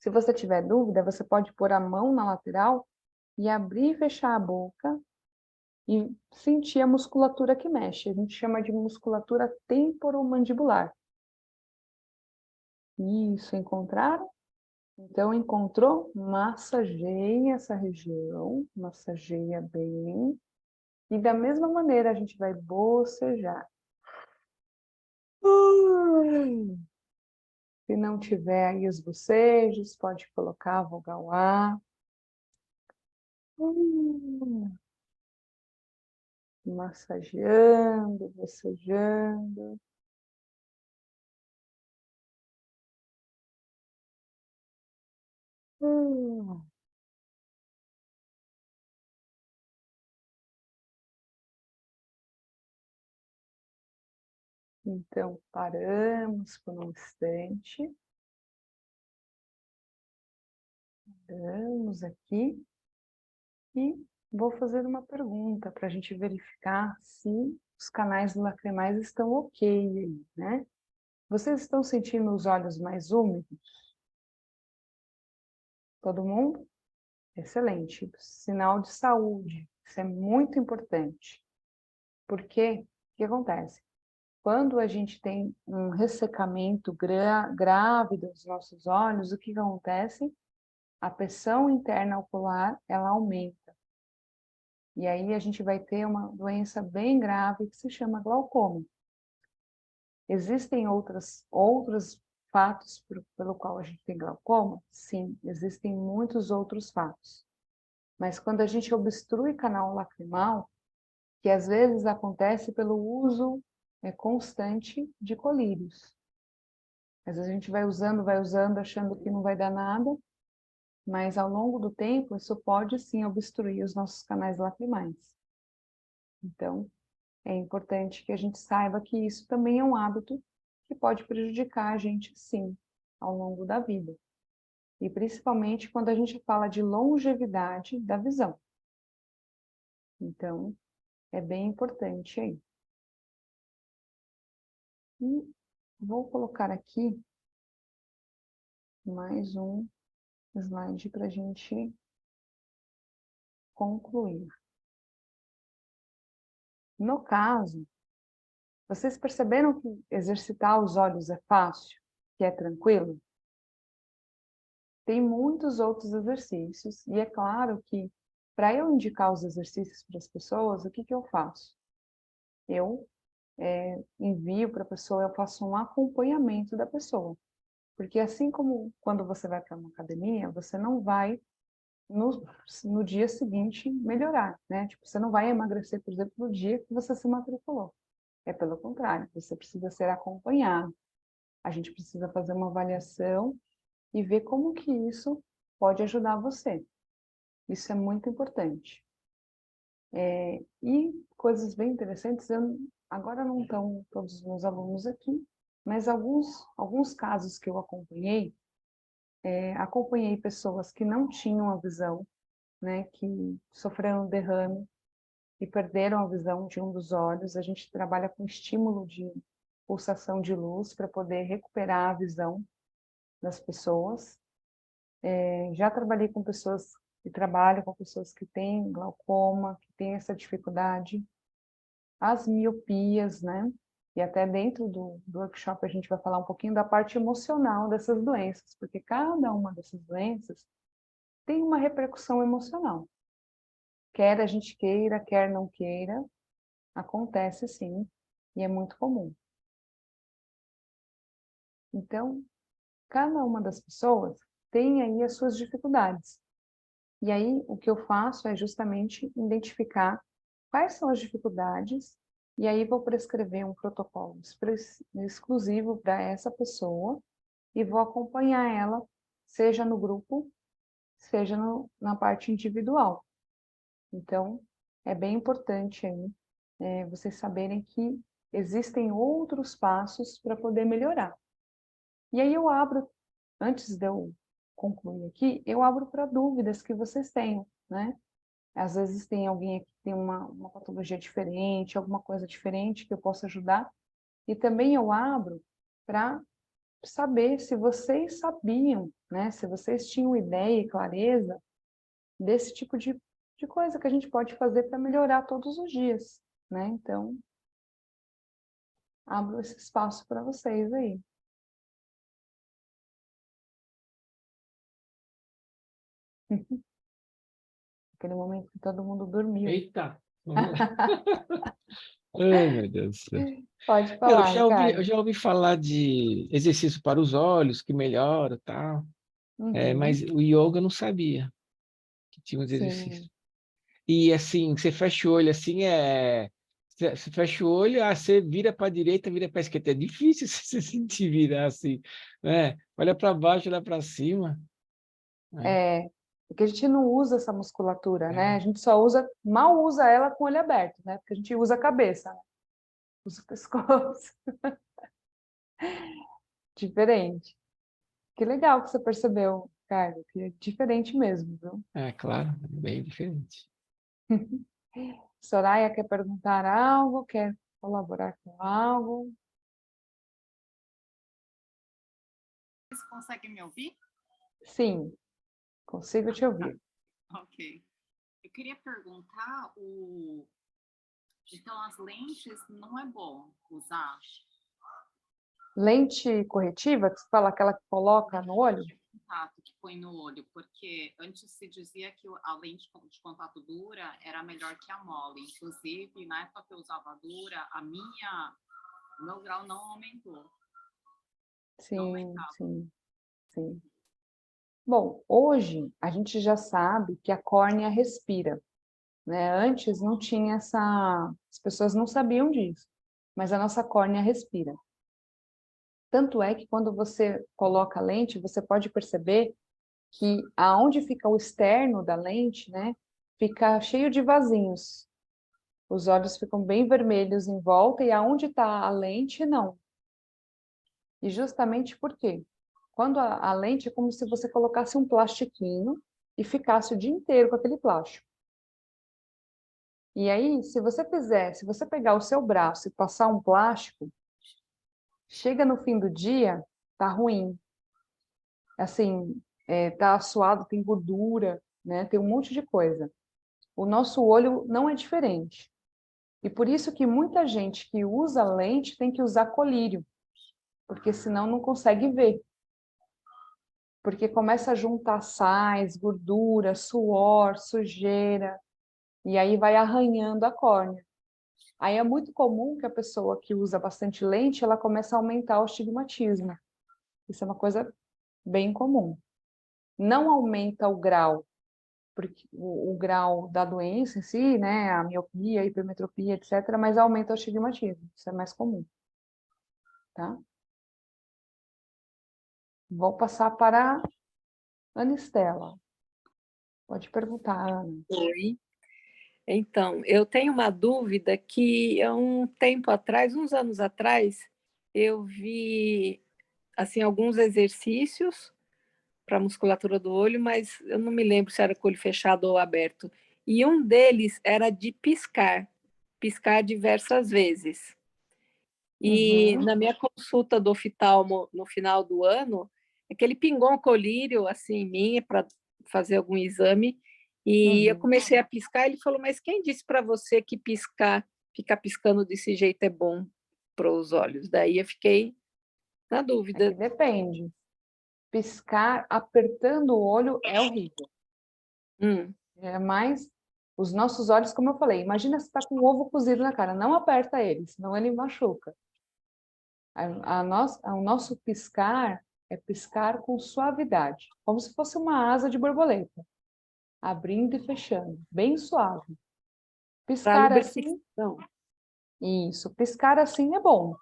Se você tiver dúvida, você pode pôr a mão na lateral e abrir e fechar a boca e sentir a musculatura que mexe. A gente chama de musculatura temporomandibular. Isso, encontraram? Então, encontrou? Massageia essa região, massageia bem. E da mesma maneira, a gente vai bocejar. Se não tiver aí os bocejos, pode colocar a vogal A. Massageando, bocejando. Então, paramos por um instante. Paramos aqui. E vou fazer uma pergunta para a gente verificar se os canais lacrimais estão ok aí, né? Vocês estão sentindo os olhos mais úmidos? Todo mundo? Excelente. Sinal de saúde. Isso é muito importante. Porque o que acontece? Quando a gente tem um ressecamento grave dos nossos olhos, o que acontece? A pressão interna ocular, ela aumenta. E aí a gente vai ter uma doença bem grave que se chama glaucoma. Existem outros fatos pelo qual a gente tem glaucoma? Sim, existem muitos outros fatos. Mas quando a gente obstrui canal lacrimal, que às vezes acontece pelo uso constante de colírios. Às vezes a gente vai usando, achando que não vai dar nada, mas ao longo do tempo isso pode sim obstruir os nossos canais lacrimais. Então, é importante que a gente saiba que isso também é um hábito que pode prejudicar a gente, sim, ao longo da vida. E principalmente quando a gente fala de longevidade da visão. Então, é bem importante aí. E vou colocar aqui mais um slide para a gente concluir. No caso, vocês perceberam que exercitar os olhos é fácil, que é tranquilo? Tem muitos outros exercícios, e é claro que, para eu indicar os exercícios para as pessoas, o que eu faço? Eu envio para a pessoa, eu faço um acompanhamento da pessoa. Porque assim como quando você vai para uma academia, você não vai no dia seguinte melhorar, né? Tipo, você não vai emagrecer, por exemplo, no dia que você se matriculou. É pelo contrário, você precisa ser acompanhado. A gente precisa fazer uma avaliação e ver como que isso pode ajudar você. Isso é muito importante. E coisas bem interessantes, agora não estão todos os meus alunos aqui, mas alguns casos que eu acompanhei pessoas que não tinham a visão, né, que sofreram derrame e perderam a visão de um dos olhos. A gente trabalha com estímulo de pulsação de luz para poder recuperar a visão das pessoas. Já trabalhei com pessoas que trabalham com pessoas que têm glaucoma, que têm essa dificuldade, as miopias, né? E até dentro do workshop a gente vai falar um pouquinho da parte emocional dessas doenças, porque cada uma dessas doenças tem uma repercussão emocional. Quer a gente queira, quer não queira, acontece sim, e é muito comum. Então, cada uma das pessoas tem aí as suas dificuldades. E aí, o que eu faço é justamente identificar quais são as dificuldades, e aí vou prescrever um protocolo exclusivo para essa pessoa, e vou acompanhar ela, seja no grupo, seja na parte individual. Então, é bem importante aí, vocês saberem que existem outros passos para poder melhorar. E aí eu abro, antes de eu concluir aqui, eu abro para dúvidas que vocês tenham, né? Às vezes tem alguém aqui que tem uma patologia diferente, alguma coisa diferente que eu possa ajudar. E também eu abro para saber se vocês sabiam, né? Se vocês tinham ideia e clareza desse tipo de coisa que a gente pode fazer para melhorar todos os dias, né? Então, abro esse espaço para vocês aí. Aquele momento que todo mundo dormiu. Eita! Vamos lá. Ai, meu Deus do céu. Pode Eu falar, já ouvi, Ricardo. eu já ouvi falar de exercício para os olhos, que melhora, tal. Mas o yoga eu não sabia que tinha uns exercícios. Sim. E assim, você fecha o olho assim, você fecha o olho, você vira para a direita, vira para a esquerda. É difícil você sentir virar assim, né? Olha para baixo, olha para cima. Né? Porque a gente não usa essa musculatura, né? É. A gente só usa, mal usa ela com o olho aberto, né? Porque a gente usa a cabeça, né? Usa o pescoço. Diferente. Que legal que você percebeu, Ricardo, que é diferente mesmo, viu? É, claro, bem diferente. Soraya quer perguntar algo, quer colaborar com algo? Você consegue me ouvir? Sim, consigo te ouvir. Ok. Eu queria perguntar, então as lentes não é bom usar? Lente corretiva, que você fala aquela que coloca no olho? Contato que põe no olho, porque antes se dizia que a lente de contato dura era melhor que a mole. Inclusive, na época que eu usava a dura, o meu grau não aumentou. Não Sim, aumentava. sim. Bom, hoje a gente já sabe que a córnea respira, né? Antes não tinha as pessoas não sabiam disso, mas a nossa córnea respira. Tanto é que quando você coloca a lente, você pode perceber que aonde fica o externo da lente, né, fica cheio de vasinhos. Os olhos ficam bem vermelhos em volta e aonde está a lente, não. E justamente por quê? Quando a lente é como se você colocasse um plastiquinho e ficasse o dia inteiro com aquele plástico. E aí, se você pegar o seu braço e passar um plástico, chega no fim do dia, tá ruim. Assim, tá suado, tem gordura, né? Tem um monte de coisa. O nosso olho não é diferente. E por isso que muita gente que usa lente tem que usar colírio, porque senão não consegue ver. Porque começa a juntar sais, gordura, suor, sujeira, e aí vai arranhando a córnea. Aí é muito comum que a pessoa que usa bastante lente, ela começa a aumentar o astigmatismo. Isso é uma coisa bem comum. Não aumenta o grau, porque o grau da doença em si, né, a miopia, a hipermetropia, etc., mas aumenta o astigmatismo. Isso é mais comum, tá? Vou passar para a Ana Estela. Pode perguntar, Ana. Oi. Então, eu tenho uma dúvida que há um tempo atrás, uns anos atrás, eu vi assim alguns exercícios para a musculatura do olho, mas eu não me lembro se era com o olho fechado ou aberto. E um deles era de piscar diversas vezes. E na minha consulta do oftalmo no final do ano, é que ele pingou um colírio assim em mim para fazer algum exame e eu comecei a piscar. Ele falou: "Mas quem disse para você que ficar piscando desse jeito é bom para os olhos?" Daí eu fiquei na É dúvida. que depende. Piscar apertando o olho é horrível. É mais os nossos olhos, como eu falei, imagina se está com um ovo cozido na cara, não aperta ele, senão ele machuca. O nosso piscar é piscar com suavidade, como se fosse uma asa de borboleta, abrindo e fechando, bem suave. Para Piscar assim, lubrificação. isso, piscar assim é bom.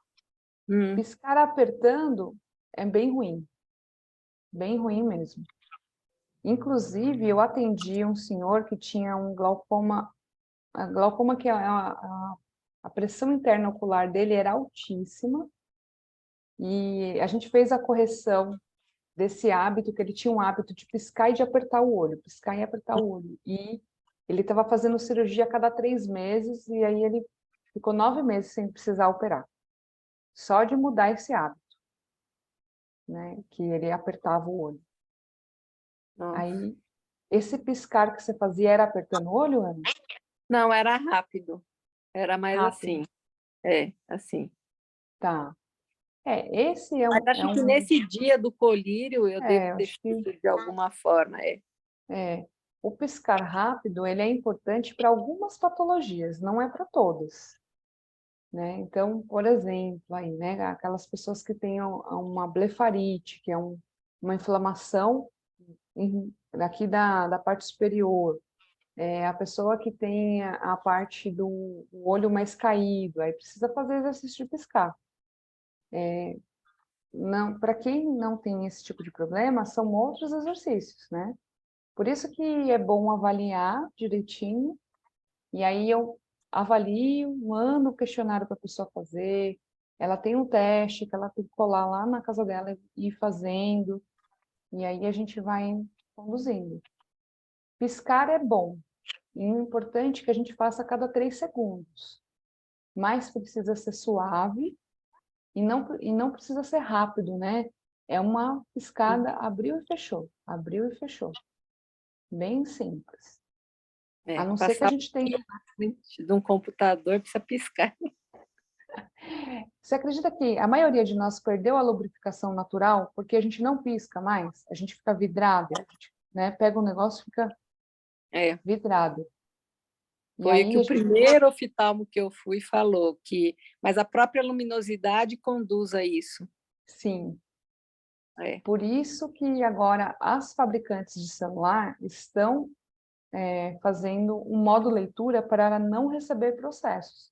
Piscar apertando é bem ruim mesmo. Inclusive, eu atendi um senhor que tinha um glaucoma, glaucoma que a pressão interna ocular dele era altíssima, e a gente fez a correção desse hábito, que ele tinha um hábito de piscar e de apertar o olho, piscar e apertar o olho. E ele estava fazendo cirurgia a cada 3 meses, e aí ele ficou 9 meses sem precisar operar. só de mudar esse hábito, né? Que ele apertava o olho. Nossa. Aí, esse piscar que você fazia era apertando o olho, Ana? Não, era rápido. Era mais Rápido. assim. Assim. Tá. Esse é Mas acho que nesse dia do colírio eu devo ter acho que feito de alguma forma. o piscar rápido, ele é importante para algumas patologias, não é para todas, né? Então, por exemplo, aí, né, aquelas pessoas que têm uma blefarite, que é uma inflamação aqui da parte superior, a pessoa que tem a parte do olho mais caído, aí precisa fazer exercício de piscar. Não, para quem não tem esse tipo de problema, são outros exercícios, né? Por isso que é bom avaliar direitinho, e aí eu avalio, mando o questionário para a pessoa fazer, ela tem um teste que ela tem que colar lá na casa dela e ir fazendo, e aí a gente vai conduzindo. Piscar é bom, e é importante que a gente faça a cada 3 segundos, mas precisa ser suave e não precisa ser rápido, né? É uma piscada, abriu e fechou. Bem simples. A não ser que a Passar gente tenha... na frente de um computador precisa piscar. Você acredita que a maioria de nós perdeu a lubrificação natural porque a gente não pisca mais? A gente fica vidrado, a gente, né, pega um negócio e fica vidrado. E Foi aí o que o primeiro oftalmo que eu fui falou, mas a própria luminosidade conduz a isso. Sim. Por isso que agora as fabricantes de celular estão fazendo um modo leitura para não receber processos.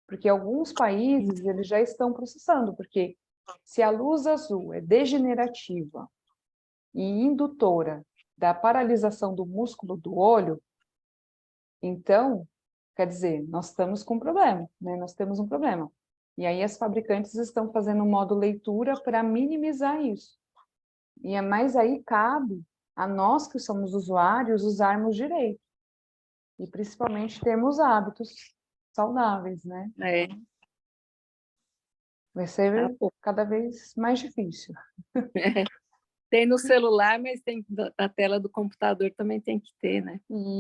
Porque alguns países eles já estão processando, porque se a luz azul é degenerativa e indutora da paralisação do músculo do olho, então, quer dizer, nós estamos com um problema, né? Nós temos um problema. E aí as fabricantes estão fazendo um modo leitura para minimizar isso. Mas aí cabe a nós que somos usuários usarmos direito. E principalmente termos hábitos saudáveis, né? Vai ser cada vez mais difícil. Tem no celular, mas tem na tela do computador também tem que ter, né?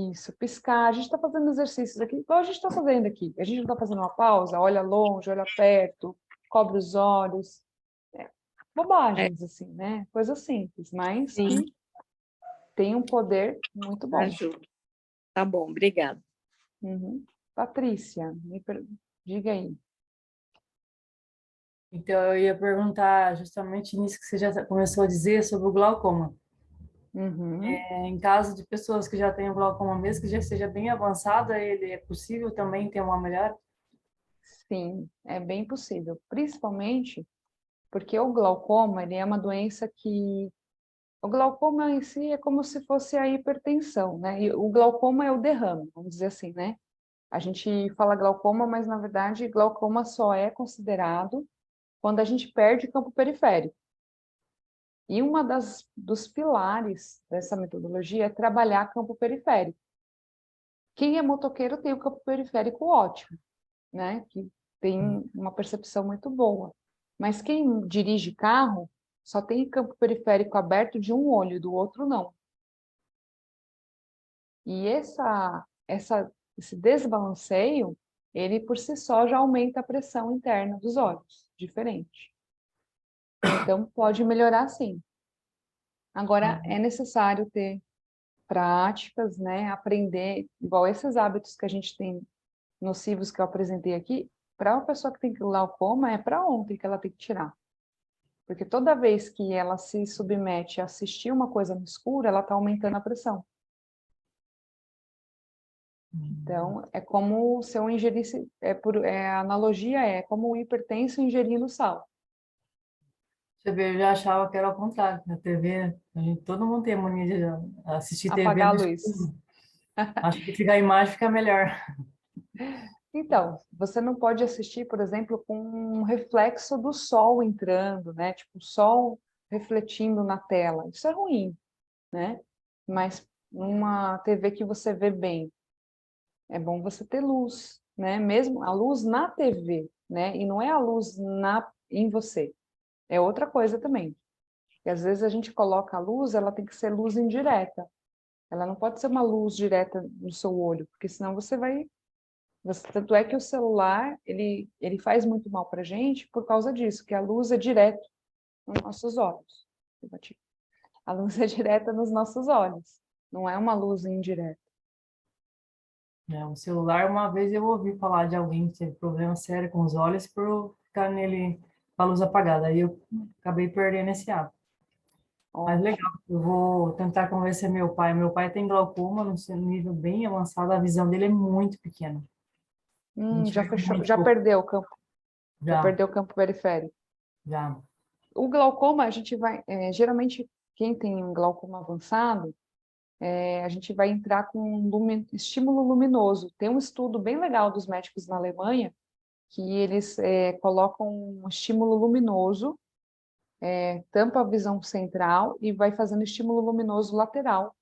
Isso, piscar. A gente está fazendo exercícios aqui, igual a gente está fazendo aqui. A gente não está fazendo uma pausa, olha longe, olha perto, cobre os olhos. Bobagens, assim, né? Coisas simples, mas que tem um poder muito bom. Ajuda. Tá bom, obrigada. Patrícia, diga aí. Então, eu ia perguntar justamente nisso que você já começou a dizer sobre o glaucoma. Em caso de pessoas que já têm o glaucoma, mesmo que já seja bem avançado, ele é possível também ter uma melhora? Sim, é bem possível. Principalmente porque o glaucoma, ele é uma doença que... O glaucoma em si é como se fosse a hipertensão, né? E o glaucoma é o derrame, vamos dizer assim, né? A gente fala glaucoma, mas na verdade glaucoma só é considerado quando a gente perde campo periférico. E dos pilares dessa metodologia é trabalhar campo periférico. Quem é motoqueiro tem o campo periférico ótimo, né? Que tem uma percepção muito boa. Mas quem dirige carro só tem campo periférico aberto de um olho, do outro não. E esse desbalanceio, ele por si só já aumenta a pressão interna dos olhos, diferente. Então, pode melhorar sim. Agora, é necessário ter práticas, né? Aprender, igual esses hábitos que a gente tem nocivos que eu apresentei aqui, para uma pessoa que tem glaucoma, é para ontem que ela tem que tirar. Porque toda vez que ela se submete a assistir uma coisa no escuro, ela está aumentando a pressão. Então, é como se eu ingerisse, a analogia é como o hipertenso ingerindo sal. Você vê, eu já achava que era ao contrário. Na TV, todo mundo tem a mania de assistir TV Apagar no a luz. escuro. Acho que a imagem fica melhor. Então, você não pode assistir, por exemplo, com um reflexo do sol entrando, né? Tipo, o sol refletindo na tela. Isso é ruim, né? Mas uma TV que você vê bem, é bom você ter luz, né? Mesmo a luz na TV, né? E não é a luz em você, é outra coisa também. E às vezes a gente coloca a luz, ela tem que ser luz indireta. Ela não pode ser uma luz direta no seu olho, porque senão você vai... tanto é que o celular, ele faz muito mal para a gente por causa disso, que a luz é direto nos nossos olhos. A luz é direta nos nossos olhos, não é uma luz indireta. O celular, uma vez eu ouvi falar de alguém que teve problema sério com os olhos por ficar nele com a luz apagada. Aí eu acabei perdendo esse hábito. Mas legal, eu vou tentar convencer meu pai. Meu pai tem glaucoma, no nível bem avançado, a visão dele é muito pequena. Já fechou, já perdeu o campo, já perdeu o campo periférico. Já. O glaucoma, a gente vai, geralmente, quem tem um glaucoma avançado, a gente vai entrar com estímulo luminoso. Tem um estudo bem legal dos médicos na Alemanha, que eles colocam um estímulo luminoso, tampa a visão central e vai fazendo estímulo luminoso lateral.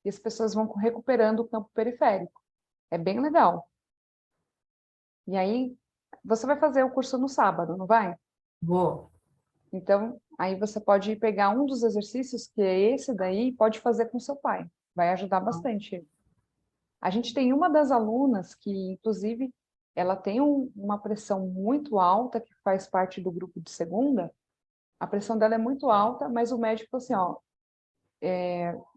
E as pessoas vão recuperando o campo periférico. É bem legal. E aí, você vai fazer o curso no sábado, não vai? Vou. Então, aí você pode pegar um dos exercícios, que é esse daí, e pode fazer com seu pai. Vai ajudar bastante. A gente tem uma das alunas que, inclusive, ela tem uma pressão muito alta, que faz parte do grupo de segunda. A pressão dela é muito alta, mas o médico falou assim, ó,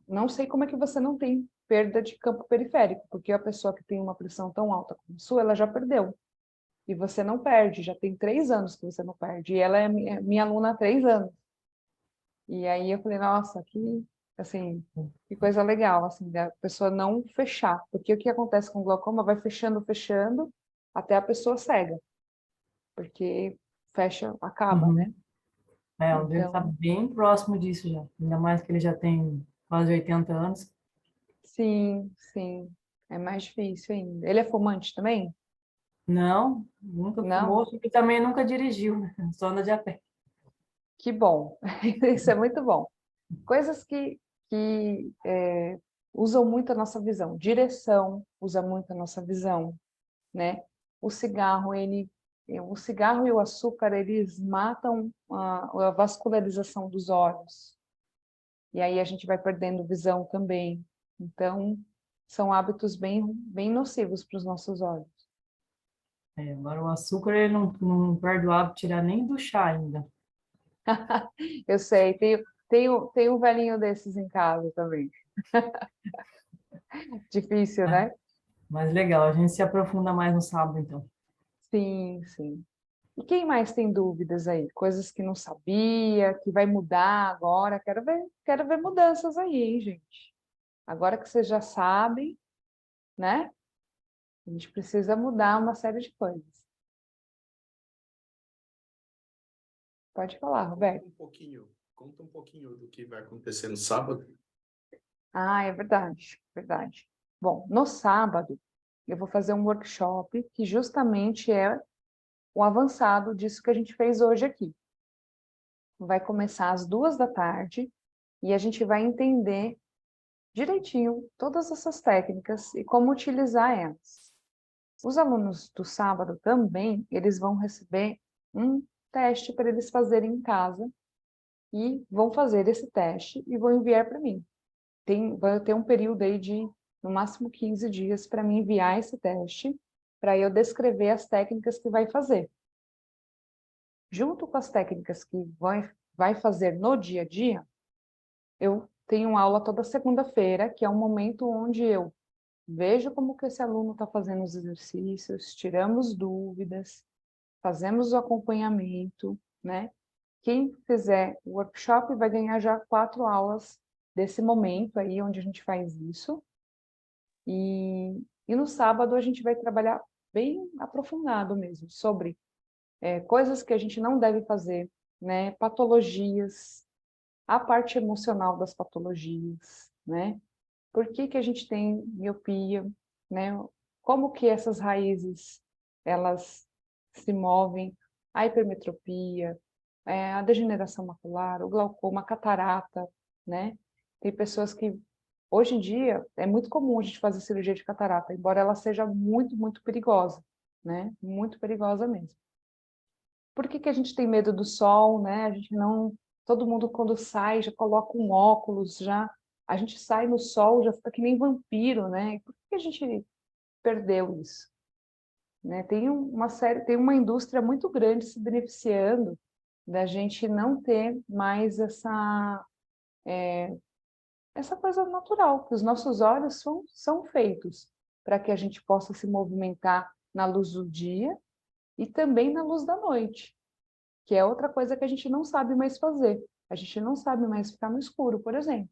não sei como é que você não tem perda de campo periférico, porque a pessoa que tem uma pressão tão alta como a sua, ela já perdeu. E você não perde, já tem 3 anos que você não perde. E ela é minha aluna há 3 anos. E aí eu falei, nossa, assim, que coisa legal, assim, da pessoa não fechar. Porque o que acontece com o glaucoma vai fechando, fechando, até a pessoa cega. Porque fecha, acaba, né? O dele está bem próximo disso já. Ainda mais que ele já tem quase 80 anos. Sim, sim. É mais difícil ainda. Ele é fumante também? Não, nunca Não? fumou, e também nunca dirigiu, né? Só anda de a pé. Que bom. Isso é muito bom. Coisas que usam muito a nossa visão. Direção usa muito a nossa visão, né? O cigarro e o açúcar, eles matam a vascularização dos olhos. E aí a gente vai perdendo visão também. Então, são hábitos bem nocivos para os nossos olhos. Agora o açúcar, ele não perde o hábito de tirar nem do chá ainda. Eu sei, tem um velhinho desses em casa também. Difícil, né? Mas legal, a gente se aprofunda mais no sábado, então. Sim, sim. E quem mais tem dúvidas aí? Coisas que não sabia, que vai mudar agora. Quero ver mudanças aí, hein, gente? Agora que vocês já sabem, né? A gente precisa mudar uma série de coisas. Pode falar, Roberto. Conta um pouquinho do que vai acontecer no sábado. Ah, é verdade, verdade. Bom, no sábado, eu vou fazer um workshop que justamente é o avançado disso que a gente fez hoje aqui. Vai começar às 2 da tarde e a gente vai entender direitinho todas essas técnicas e como utilizar elas. Os alunos do sábado também, eles vão receber um teste para eles fazerem em casa e vão fazer esse teste e vão enviar para mim. Vai ter um período aí de, no máximo, 15 dias para mim enviar esse teste, para eu descrever as técnicas que vai fazer. Junto com as técnicas que vai fazer no dia a dia, eu tenho aula toda segunda-feira, que é um momento onde eu vejo como que esse aluno está fazendo os exercícios, tiramos dúvidas, fazemos o acompanhamento, né? Quem fizer o workshop vai ganhar já 4 aulas desse momento aí, onde a gente faz isso. E no sábado a gente vai trabalhar bem aprofundado mesmo, sobre coisas que a gente não deve fazer, né? Patologias, a parte emocional das patologias, né? Por que que a gente tem miopia, né? Como que essas raízes, elas se movem, a hipermetropia, a degeneração macular, o glaucoma, a catarata, né? Tem pessoas que, hoje em dia, é muito comum a gente fazer cirurgia de catarata, embora ela seja muito, muito perigosa, né? Muito perigosa mesmo. Por que que a gente tem medo do sol, né? A gente não... Todo mundo quando sai já coloca um óculos, já... A gente sai no sol, já fica que nem vampiro, né? Por que a gente perdeu isso? Né? Tem uma indústria muito grande se beneficiando da gente não ter mais essa coisa natural, que os nossos olhos são feitos para que a gente possa se movimentar na luz do dia e também na luz da noite, que é outra coisa que a gente não sabe mais fazer. A gente não sabe mais ficar no escuro, por exemplo.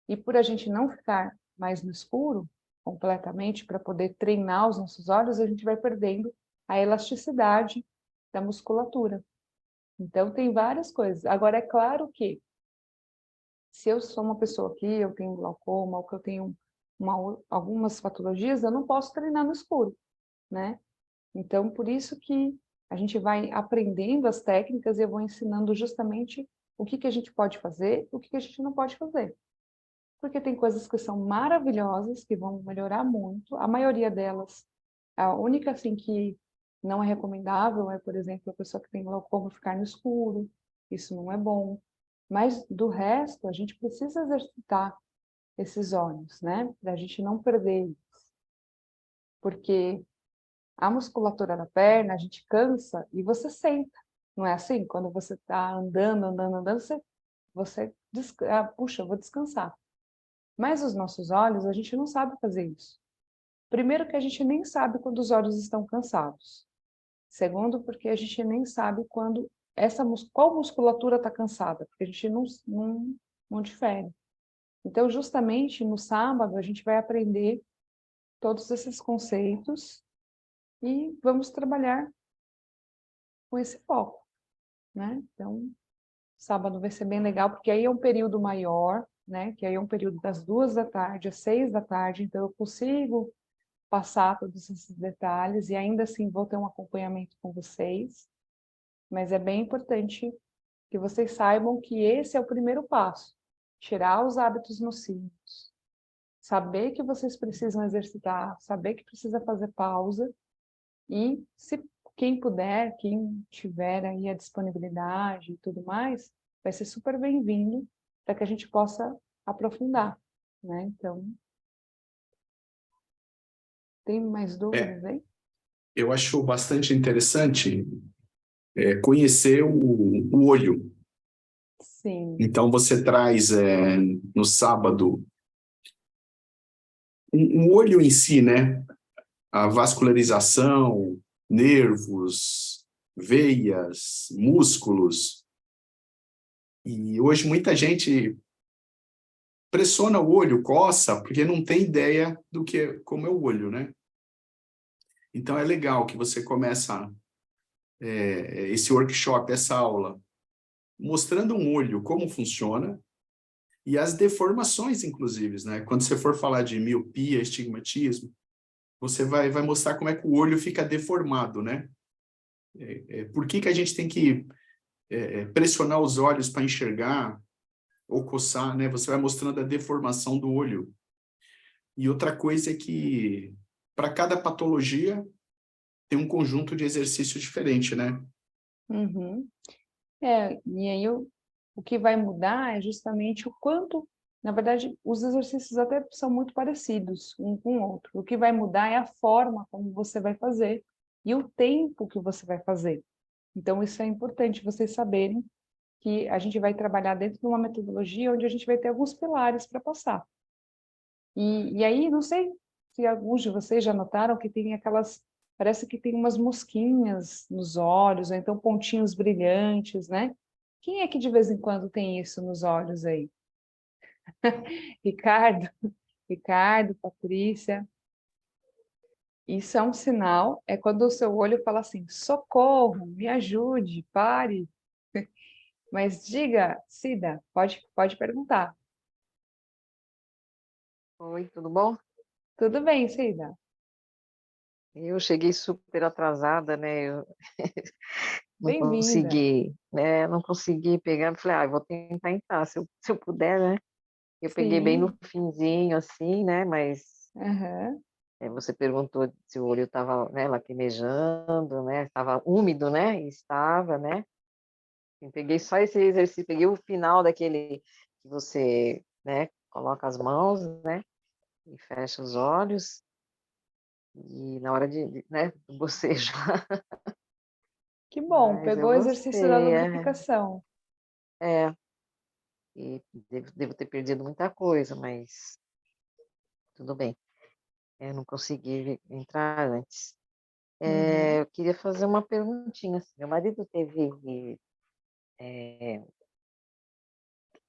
E por a gente não ficar mais no escuro completamente, para poder treinar os nossos olhos, a gente vai perdendo a elasticidade da musculatura. Então, tem várias coisas. Agora, é claro que, se eu sou uma pessoa que eu tenho glaucoma, ou que eu tenho algumas patologias, eu não posso treinar no escuro, né? Então, por isso que a gente vai aprendendo as técnicas e eu vou ensinando justamente o que a gente pode fazer, o que a gente não pode fazer. Porque tem coisas que são maravilhosas, que vão melhorar muito. A maioria delas, a única assim que não é recomendável é, por exemplo, a pessoa que tem glaucoma ficar no escuro. Isso não é bom. Mas, do resto, a gente precisa exercitar esses olhos, né? Para a gente não perder isso. Porque a musculatura da perna, a gente cansa e você senta. Não é assim? Quando você está andando, você puxa, eu vou descansar. Mas os nossos olhos, a gente não sabe fazer isso. Primeiro que a gente nem sabe quando os olhos estão cansados. Segundo, porque a gente nem sabe quando qual musculatura está cansada, porque a gente não difere. Então, justamente no sábado, a gente vai aprender todos esses conceitos e vamos trabalhar com esse foco, né? Então, sábado vai ser bem legal, porque aí é um período maior, né? Que aí é um período das 2 da tarde às 6 da tarde, então eu consigo passar todos esses detalhes e ainda assim vou ter um acompanhamento com vocês, mas é bem importante que vocês saibam que esse é o primeiro passo, tirar os hábitos nocivos, saber que vocês precisam exercitar, saber que precisa fazer pausa e, se quem puder, quem tiver aí a disponibilidade e tudo mais, vai ser super bem-vindo para que a gente possa aprofundar, né? Então, tem mais dúvidas aí? Eu acho bastante interessante conhecer o olho. Sim. Então, você traz no sábado um olho em si, né? A vascularização, nervos, veias, músculos. E hoje muita gente pressiona o olho, coça, porque não tem ideia como é o olho, né? Então é legal que você começa esse workshop, essa aula, mostrando um olho, como funciona, e as deformações, inclusive, né? Quando você for falar de miopia, estigmatismo, você vai mostrar como é que o olho fica deformado, né? Por que a gente tem que pressionar os olhos para enxergar ou coçar, né? Você vai mostrando a deformação do olho. E outra coisa é que, para cada patologia, tem um conjunto de exercícios diferente, né? Uhum. E aí o que vai mudar é justamente o quanto, na verdade, os exercícios até são muito parecidos um com o outro. O que vai mudar é a forma como você vai fazer e o tempo que você vai fazer. Então, isso é importante vocês saberem que a gente vai trabalhar dentro de uma metodologia onde a gente vai ter alguns pilares para passar. E aí, não sei se alguns de vocês já notaram que tem parece que tem umas mosquinhas nos olhos, ou então pontinhos brilhantes, né? Quem é que de vez em quando tem isso nos olhos aí? Ricardo, Patrícia. Isso é um sinal, é quando o seu olho fala assim, socorro, me ajude, pare. Mas diga, Cida, pode perguntar. Oi, tudo bom? Tudo bem, Cida? Eu cheguei super atrasada, né? Eu não Bem-vinda. não consegui pegar. Falei, eu vou tentar entrar, se eu puder, né? Eu peguei bem no Sim. finzinho, assim, né? Mas Aham. Você perguntou se o olho estava, né, lacrimejando, né? Estava úmido, né? E estava, né? Peguei só esse exercício, peguei o final daquele que você, né, coloca as mãos, né, e fecha os olhos, e na hora né, do bocejo. Que bom, Mas eu pegou o exercício da gostei, lubrificação. e devo ter perdido muita coisa, mas tudo bem. Eu não consegui entrar antes. Eu queria fazer uma perguntinha. Assim. Meu marido teve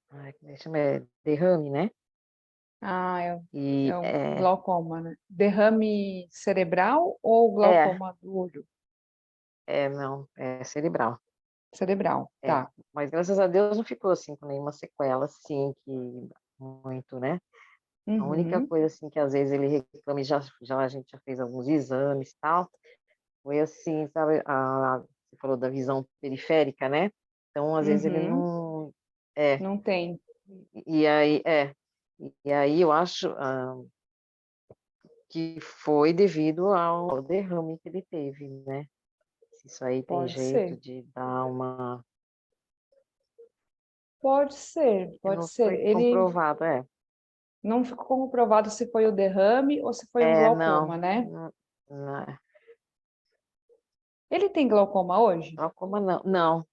como é que chama? Derrame, né? Ah, E é o glaucoma, né? Derrame cerebral ou é, glaucoma do olho? não, é cerebral. Cerebral, tá. Mas graças a Deus não ficou assim com nenhuma sequela, assim, que muito, né? A única Uhum, coisa assim que às vezes ele reclama, e já a gente já fez alguns exames e tal, foi assim, sabe, você falou da visão periférica, né? Então, às vezes ele uhum, não não tem. e aí e aí eu acho que foi devido ao derrame que ele teve, né? Se isso aí tem Pode jeito ser. de dar uma, Pode ser, pode não ser. foi Ele comprovado, não ficou comprovado se foi o derrame ou se foi um glaucoma, não, né? não, Ele tem glaucoma hoje? glaucoma não, não,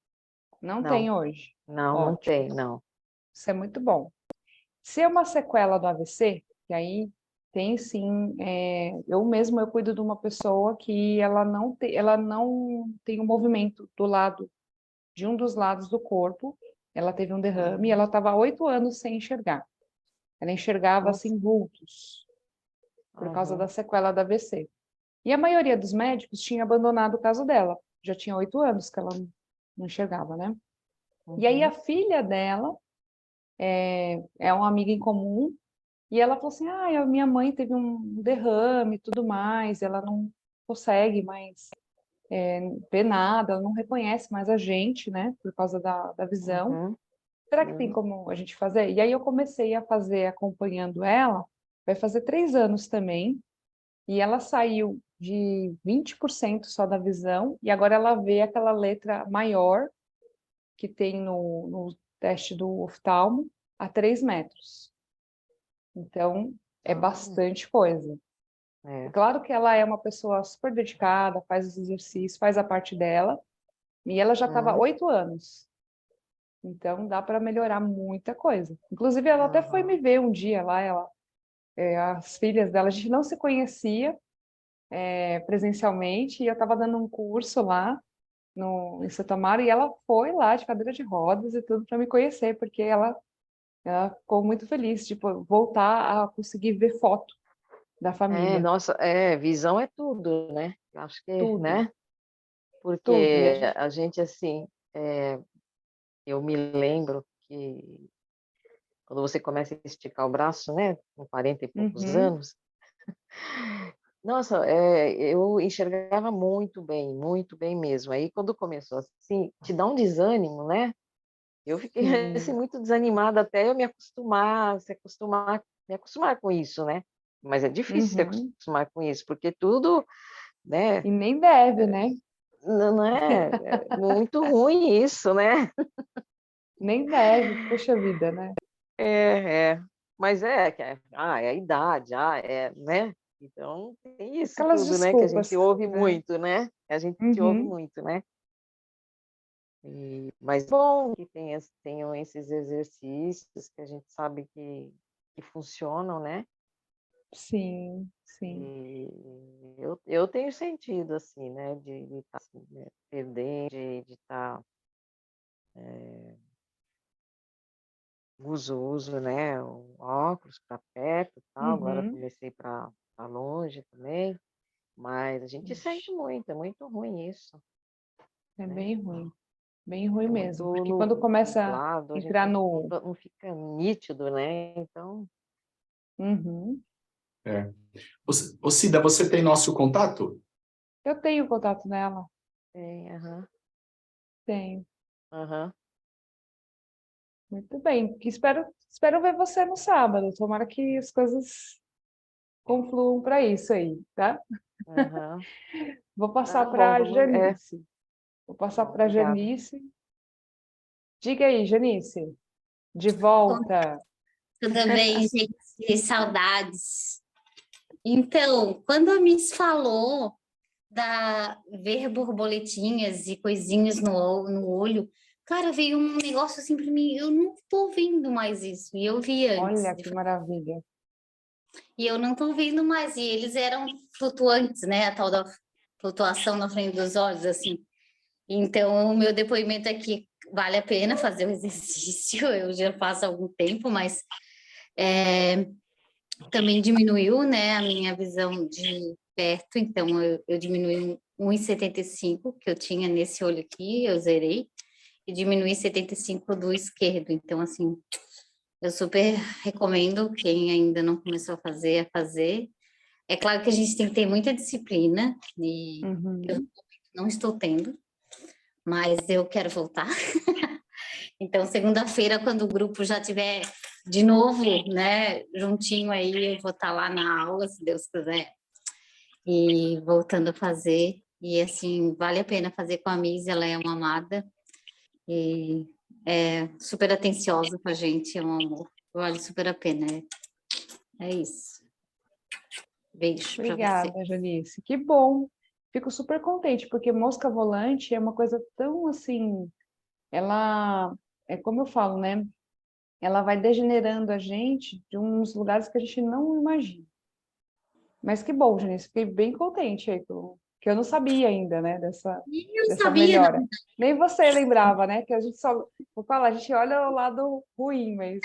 Não não, tem hoje. não Ótimo. tem, não. Isso é muito bom. Se é uma sequela do AVC, que aí tem sim, eu mesma eu cuido de uma pessoa que ela não tem o movimento do lado, de um dos lados do corpo, ela teve um derrame e ela estava há 8 anos sem enxergar. Ela enxergava Nossa, assim vultos, por causa da sequela do AVC. E a maioria dos médicos tinha abandonado o caso dela. Já tinha 8 anos que ela não enxergava, né? E aí a filha dela é uma amiga em comum. E ela falou assim, a minha mãe teve um derrame e tudo mais, ela não consegue mais ver nada, ela não reconhece mais a gente, né, por causa da visão. Será que tem como a gente fazer? E aí eu comecei a fazer acompanhando ela, vai fazer 3 anos também, e ela saiu de 20% só da visão, e agora ela vê aquela letra maior que tem no teste do oftalmo a 3 metros. Então, é bastante coisa. Claro que ela é uma pessoa super dedicada, faz os exercícios, faz a parte dela, e ela já estava há 8 anos. Então, dá para melhorar muita coisa. Inclusive, ela até foi me ver um dia lá, as filhas dela, a gente não se conhecia presencialmente, e eu estava dando um curso lá em Santo Amaro, e ela foi lá de cadeira de rodas e tudo para me conhecer, porque ela ficou muito feliz, tipo, voltar a conseguir ver foto da família. Nossa, visão é tudo, né? Eu acho que, Tudo, né? tudo. E a Porque gente... a gente, assim, eu me lembro que quando você começa a esticar o braço, né, com 40 e poucos Uhum, anos, nossa, eu enxergava muito bem mesmo. Aí, quando começou assim, te dá um desânimo, né? Eu fiquei assim, sim. muito desanimada até eu me acostumar com isso, né? Mas é difícil se Uhum. acostumar com isso, porque tudo, né? E nem deve, né? Não é muito ruim isso, né? Nem deve, poxa vida, né? Mas é a idade, né? Então tem isso Aquelas tudo, né? Que a gente desculpas, ouve né? muito, né? A gente ouve Uhum, muito, né? Mas bom que tenham esses exercícios que a gente sabe que funcionam, né? sim, sim. E eu tenho sentido, assim, né? De estar assim, né, perdendo, de estar uso, né? O óculos para perto e tal. Agora Uhum. comecei para longe também. Mas a gente sente Ixi, muito, é muito ruim isso, é né? bem ruim É muito mesmo, porque quando começa a nublado, a gente entrar não, no... não fica nítido, né? Então, Uhum. É. Ô, Cida, você tem nosso contato? Eu tenho contato nela, aham, tenho. aham. Muito bem. Espero ver você no sábado. Tomara que as coisas confluam para isso aí, tá? Aham. Vou passar Bom, para a vamos, é, Janice. Vou passar bom, para a obrigada. Janice. Diga aí, Janice. De volta. Tudo bem, gente? Saudades. Então, quando a Miss falou da ver borboletinhas e coisinhas no olho, cara, veio um negócio assim para mim, eu não tô vendo mais isso. E eu vi antes. Olha que maravilha. E eu não tô vendo mais. E eles eram flutuantes, né? A tal da flutuação na frente dos olhos, assim. Então, o meu depoimento é que vale a pena fazer o exercício. Eu já faço há algum tempo, mas também diminuiu, né, a minha visão de perto. Então, eu diminui 1,75 que eu tinha nesse olho aqui, eu zerei, e diminui 75 do esquerdo. Então, assim, eu super recomendo quem ainda não começou a fazer. É claro que a gente tem que ter muita disciplina, e eu não estou tendo, mas eu quero voltar. Então, segunda-feira, quando o grupo já tiver de novo, né, juntinho aí, eu vou estar lá na aula, se Deus quiser, e voltando a fazer. E, assim, vale a pena fazer com a Miss, ela é uma amada e é super atenciosa com a gente, é um amor. Vale super a pena. É isso. Beijo para você. Obrigada, Janice. Que bom. Fico super contente, porque mosca volante é uma coisa tão assim, ela é como eu falo, né? Ela vai degenerando a gente de uns lugares que a gente não imagina. Mas que bom, Janice, fiquei bem contente aí, que eu não sabia ainda, né, dessa Eu sabia, melhora. Nem você lembrava, né? Que a gente só, vou falar, a gente olha o lado ruim, mas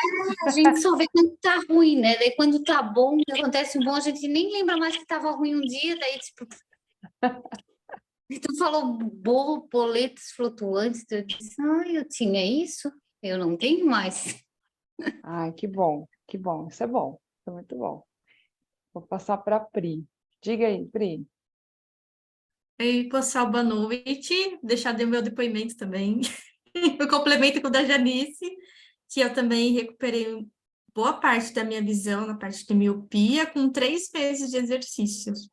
a gente só vê quando tá ruim, né? Daí quando tá bom, acontece um bom, a gente nem lembra mais que tava ruim um dia, daí tipo. Tu falou borboletas flutuantes, eu disse, eu tinha isso, eu não tenho mais. ai, que bom, isso é bom, isso é muito bom. Vou passar para a Pri. Diga aí, Pri. Oi, pessoal, boa noite. Deixar de meu depoimento também. Eu complemento com o da Janice, que eu também recuperei boa parte da minha visão na parte de miopia com 3 meses de exercícios.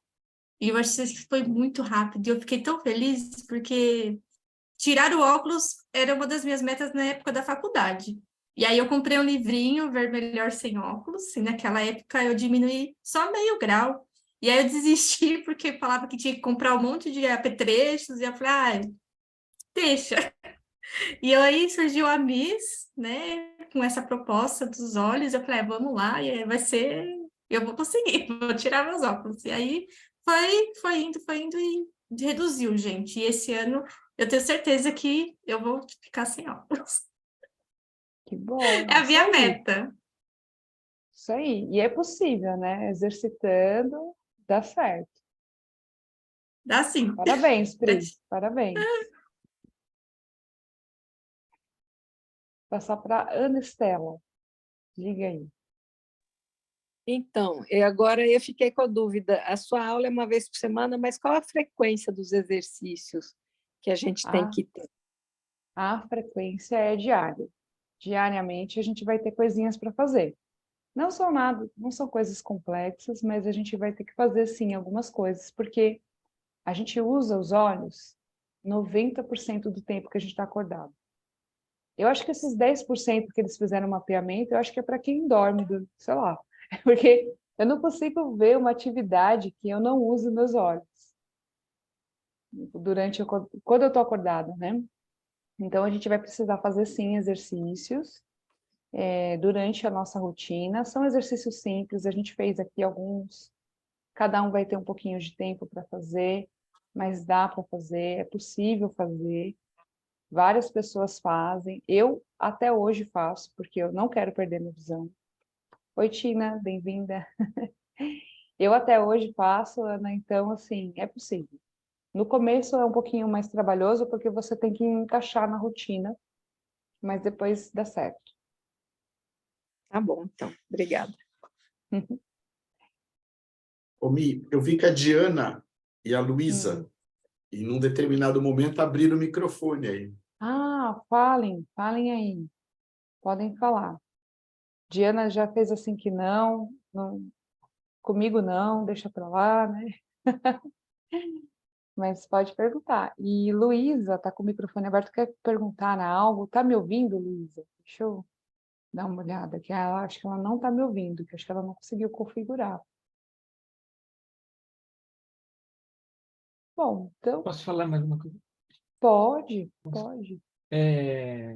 E eu achei que foi muito rápido. E eu fiquei tão feliz porque tirar o óculos era uma das minhas metas na época da faculdade. E aí eu comprei um livrinho, Ver Melhor Sem Óculos, e naquela época eu diminuí só meio grau. E aí eu desisti porque falava que tinha que comprar um monte de apetrechos, e eu falei, deixa. E aí surgiu a Miss, né, com essa proposta dos olhos, eu falei, vamos lá, e aí vai ser, eu vou conseguir, vou tirar meus óculos. E aí foi indo e reduziu, gente. E esse ano eu tenho certeza que eu vou ficar sem óculos. Que bom, É a isso minha aí. meta. Isso aí. E é possível, né? Exercitando, dá certo. Dá sim. Parabéns, Pri. Parabéns. Passar para a Ana Estela. Diga aí. Então, agora eu fiquei com a dúvida. A sua aula é uma vez por semana, mas qual a frequência dos exercícios que a gente tem que ter? A frequência é diária. Diariamente a gente vai ter coisinhas para fazer. Não são coisas complexas, mas a gente vai ter que fazer sim algumas coisas, porque a gente usa os olhos 90% do tempo que a gente está acordado. Eu acho que esses 10% que eles fizeram mapeamento, eu acho que é para quem dorme, sei lá, porque eu não consigo ver uma atividade que eu não use meus olhos quando eu estou acordada, né? Então a gente vai precisar fazer sim exercícios durante a nossa rotina. São exercícios simples, a gente fez aqui alguns, cada um vai ter um pouquinho de tempo para fazer, mas dá para fazer, é possível fazer. Várias pessoas fazem, eu até hoje faço, porque eu não quero perder minha visão. Oi, Tina, bem-vinda. Eu até hoje faço, Ana, então, assim, é possível. No começo é um pouquinho mais trabalhoso, porque você tem que encaixar na rotina, mas depois dá certo. Tá bom, então. Obrigada. Ô, Mi, eu vi que a Diana e a Luísa, em um determinado momento, abriram o microfone aí. Ah, falem aí. Podem falar. Diana já fez assim que não Comigo não, deixa para lá, né? Mas pode perguntar. E Luísa está com o microfone aberto, quer perguntar algo? Está me ouvindo, Luísa? Deixa eu dar uma olhada, que ela, acho que ela não está me ouvindo, que acho que ela não conseguiu configurar. Bom, então, Posso falar mais uma coisa? pode. É,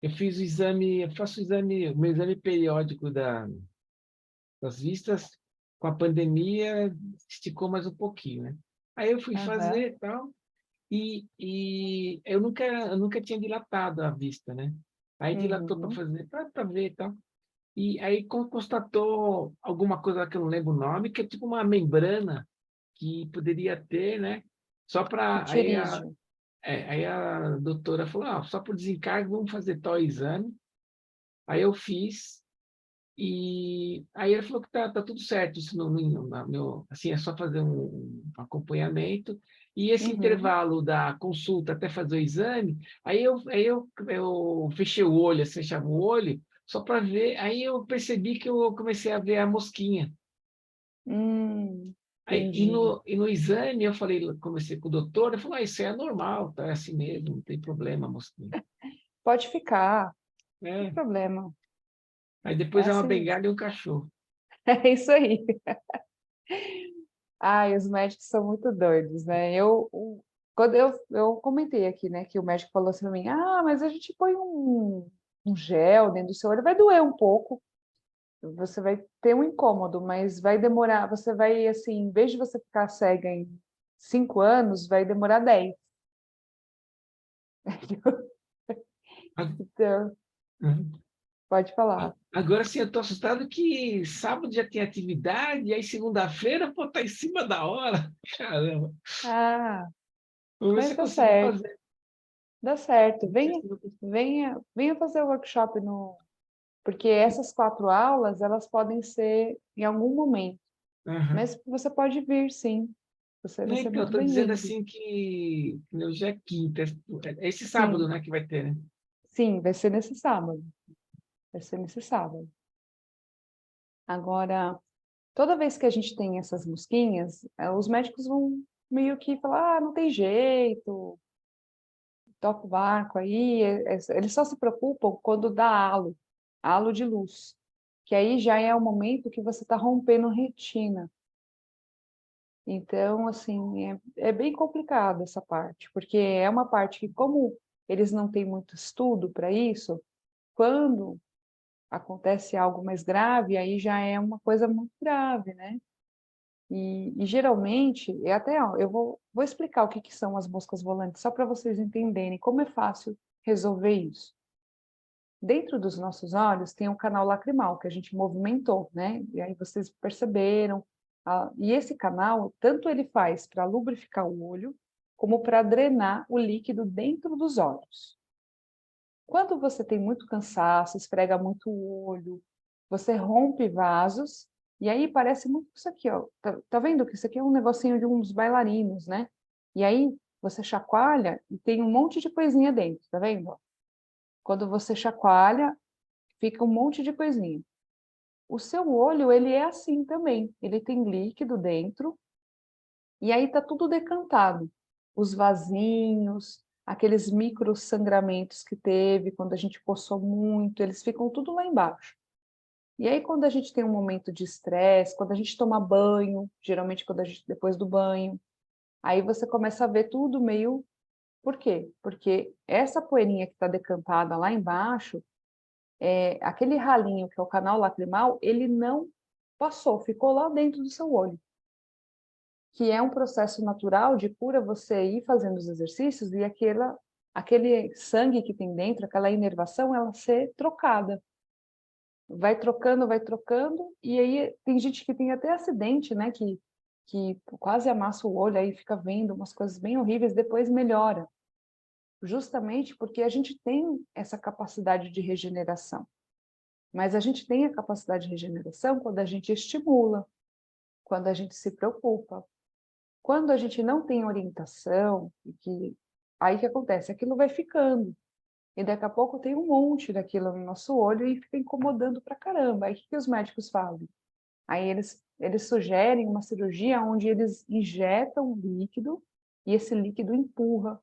eu fiz o exame, eu faço o meu exame periódico das vistas, com a pandemia, esticou mais um pouquinho, né? Aí eu fui Aham. fazer e tal, e eu nunca tinha dilatado a vista, né? Aí dilatou para Uhum. fazer, para ver e tal. E aí constatou alguma coisa lá que eu não lembro o nome, que é tipo uma membrana que poderia ter, né? Só para... Pitirígio. Aí a doutora falou, só por desencargo vamos fazer tal exame. Aí eu fiz, e aí ele falou que tá tudo certo, isso assim, é só fazer um acompanhamento, e esse Uhum. intervalo da consulta até fazer o exame, eu fechei o olho, assim, fechava o olho, só para ver, aí eu percebi que eu comecei a ver a mosquinha. Aí, Entendi. e no exame eu falei, comecei com o doutor, ele falou, isso é normal, tá, é assim mesmo, não tem problema, mosquinha. Pode ficar, não tem É. problema. Aí É depois é uma assim mesmo. bengala e um cachorro. É isso aí. Ai, os médicos são muito doidos, né? Quando eu comentei aqui, né, que o médico falou assim para mim, mas a gente põe um gel dentro do seu olho, vai doer um pouco, você vai ter um incômodo, mas vai demorar, você vai, assim, em vez de você ficar cega em 5 anos, vai demorar 10. Então, pode falar. Agora sim, eu estou assustado que sábado já tem atividade, e aí segunda-feira, pô, tá em cima da hora. Caramba. Ah, Vamos ver se mas eu dá consigo certo, fazer. dá certo. Venha fazer o workshop no... Porque essas 4 aulas, elas podem ser em algum momento, Aham. mas você pode vir, sim. Você vai ser Então, eu muito estou dizendo bem-vindo. assim que hoje é quinta, é esse sábado, Sim, né, que vai ter, né? sim, vai ser nesse sábado. Vai ser nesse sábado. Agora, toda vez que a gente tem essas mosquinhas, os médicos vão meio que falar, não tem jeito, toca o barco aí. Eles só se preocupam quando dá halo de luz, que aí já é o momento que você está rompendo retina. Então, assim, é bem complicado essa parte, porque é uma parte que, como eles não têm muito estudo para isso, quando acontece algo mais grave, aí já é uma coisa muito grave, né? E geralmente, eu vou explicar o que são as moscas volantes, só para vocês entenderem como é fácil resolver isso. Dentro dos nossos olhos tem um canal lacrimal que a gente movimentou, né? E aí vocês perceberam. E esse canal, tanto ele faz para lubrificar o olho, como para drenar o líquido dentro dos olhos. Quando você tem muito cansaço, esfrega muito o olho, você rompe vasos, e aí parece muito isso aqui, ó. Tá vendo que isso aqui é um negocinho de uns bailarinos, né? E aí você chacoalha e tem um monte de coisinha dentro, tá vendo? Quando você chacoalha, fica um monte de coisinha. O seu olho, ele é assim também. Ele tem líquido dentro, e aí tá tudo decantado. Os vasinhos, aqueles micro sangramentos que teve quando a gente coçou muito, eles ficam tudo lá embaixo. E aí, quando a gente tem um momento de estresse, quando a gente toma banho, geralmente depois do banho, aí você começa a ver tudo meio... Por quê? Porque essa poeirinha que está decantada lá embaixo, aquele ralinho que é o canal lacrimal, ele não passou, ficou lá dentro do seu olho. Que é um processo natural de cura, você ir fazendo os exercícios e aquele sangue que tem dentro, aquela inervação, ela ser trocada. Vai trocando, e aí tem gente que tem até acidente, né, que quase amassa o olho, aí fica vendo umas coisas bem horríveis, depois melhora. Justamente porque a gente tem essa capacidade de regeneração. Mas a gente tem a capacidade de regeneração quando a gente estimula, quando a gente se preocupa. Quando a gente não tem orientação, aí que acontece? Aquilo vai ficando. E daqui a pouco tem um monte daquilo no nosso olho e fica incomodando pra caramba. Aí o que os médicos fazem? Aí eles eles sugerem uma cirurgia onde eles injetam um líquido e esse líquido empurra.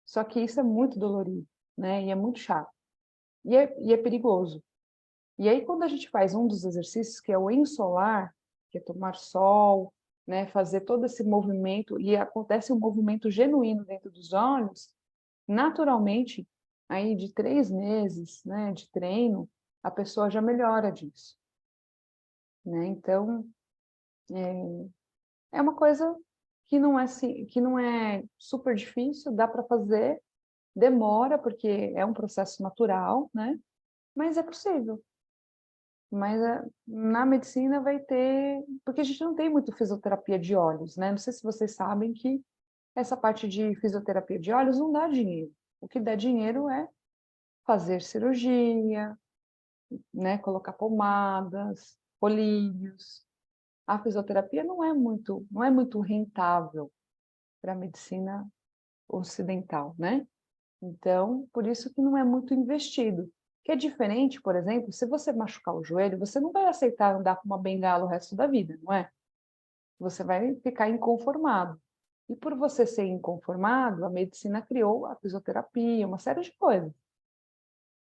Só que isso é muito dolorido, né? E é muito chato. E é perigoso. E aí, quando a gente faz um dos exercícios, que é o ensolar, que é tomar sol, né? Fazer todo esse movimento, e acontece um movimento genuíno dentro dos olhos, naturalmente, aí de 3 meses, né, de treino, a pessoa já melhora disso. Né? Então, é uma coisa que não é super difícil, dá para fazer, demora, porque é um processo natural, né? Mas é possível. Mas na medicina vai ter... Porque a gente não tem muito fisioterapia de olhos, né? Não sei se vocês sabem que essa parte de fisioterapia de olhos não dá dinheiro. O que dá dinheiro é fazer cirurgia, né? Colocar pomadas, colírios. A fisioterapia não é muito rentável para a medicina ocidental, né? Então, por isso que não é muito investido. Que é diferente, por exemplo, se você machucar o joelho, você não vai aceitar andar com uma bengala o resto da vida, não é? Você vai ficar inconformado. E por você ser inconformado, a medicina criou a fisioterapia, uma série de coisas.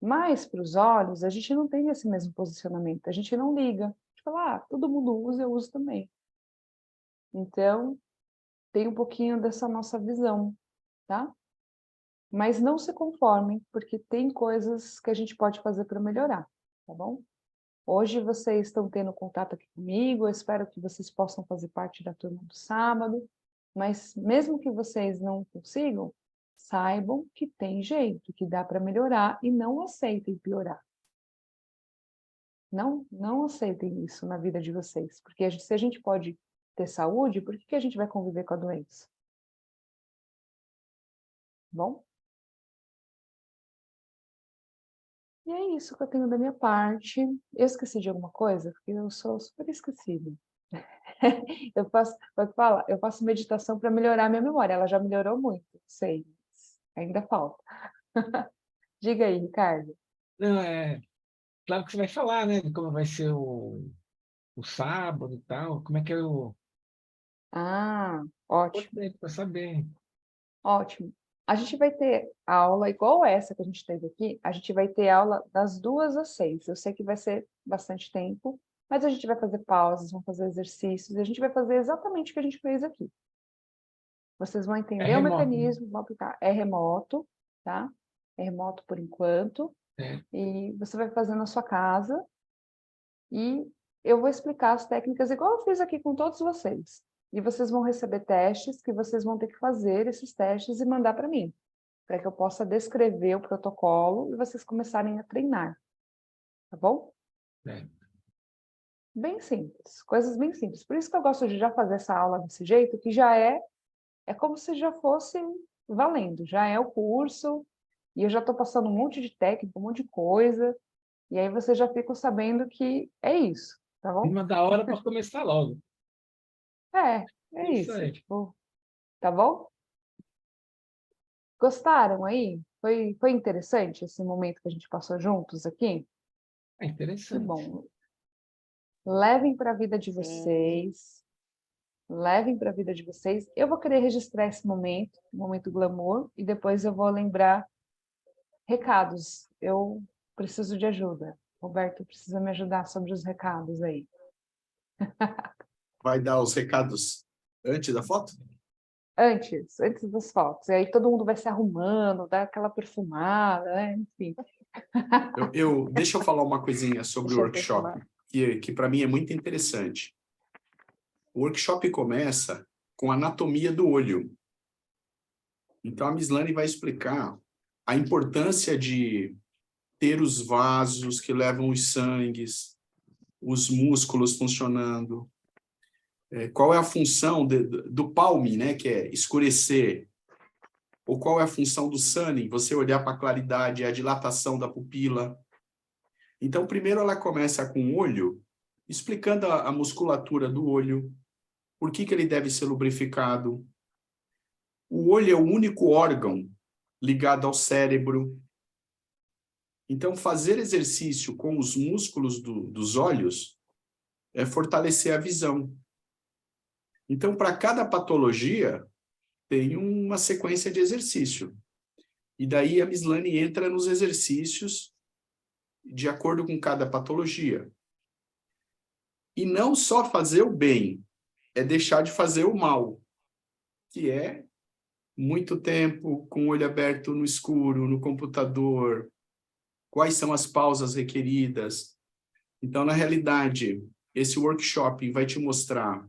Mas para os olhos, a gente não tem esse mesmo posicionamento, a gente não liga. A gente fala, todo mundo usa, eu uso também. Então, tem um pouquinho dessa nossa visão, tá? Mas não se conformem, porque tem coisas que a gente pode fazer para melhorar, tá bom? Hoje vocês estão tendo contato aqui comigo, eu espero que vocês possam fazer parte da turma do sábado, mas mesmo que vocês não consigam, saibam que tem jeito, que dá para melhorar e não aceitem piorar. Não aceitem isso na vida de vocês, porque se a gente pode ter saúde, por que a gente vai conviver com a doença? Bom? E é isso que eu tenho da minha parte. Eu esqueci de alguma coisa? Porque eu sou super esquecida. Eu faço meditação para melhorar a minha memória. Ela já melhorou muito, sei. Ainda falta. Diga aí, Ricardo. Não, claro que você vai falar, né, de como vai ser o sábado e tal, como é que é o... Ótimo. Para saber. Ótimo. A gente vai ter aula igual essa que a gente teve aqui, a gente vai ter aula das 2 às 6. Eu sei que vai ser bastante tempo, mas a gente vai fazer pausas, vamos fazer exercícios, e a gente vai fazer exatamente o que a gente fez aqui. Vocês vão entender o mecanismo, vão aplicar. É remoto, tá? É remoto por enquanto. E você vai fazer na sua casa, e eu vou explicar as técnicas igual eu fiz aqui com todos vocês. E vocês vão receber testes que vocês vão ter que fazer esses testes e mandar para mim, para que eu possa descrever o protocolo e vocês começarem a treinar. Tá bom? Bem simples, coisas bem simples. Por isso que eu gosto de já fazer essa aula desse jeito, que já é como se já fosse valendo, já é o curso, e eu já estou passando um monte de técnica, um monte de coisa, e aí vocês já ficam sabendo que é isso, tá bom? Uma da hora para começar logo. É isso. Tipo, tá bom? Gostaram aí? Foi interessante esse momento que a gente passou juntos aqui? É interessante. Que bom. Levem para a vida de vocês. Levem para a vida de vocês. Eu vou querer registrar esse momento, momento glamour, e depois eu vou lembrar recados. Eu preciso de ajuda. Roberto precisa me ajudar sobre os recados aí. Vai dar os recados antes da foto? Antes das fotos. E aí todo mundo vai se arrumando, dar aquela perfumada, né? Enfim. Deixa eu falar uma coisinha sobre o workshop, que para mim é muito interessante. O workshop começa com a anatomia do olho. Então, a Mislane vai explicar a importância de ter os vasos que levam os sangues, os músculos funcionando, qual é a função do palme, né, que é escurecer, ou qual é a função do sunning, você olhar para a claridade, a dilatação da pupila. Então, primeiro ela começa com o olho, explicando a musculatura do olho, por que ele deve ser lubrificado. O olho é o único órgão ligado ao cérebro. Então, fazer exercício com os músculos dos olhos é fortalecer a visão. Então, para cada patologia, tem uma sequência de exercício. E daí a Mislane entra nos exercícios de acordo com cada patologia. E não só fazer o bem, é deixar de fazer o mal, que é muito tempo com o olho aberto no escuro, no computador, quais são as pausas requeridas. Então, na realidade, esse workshop vai te mostrar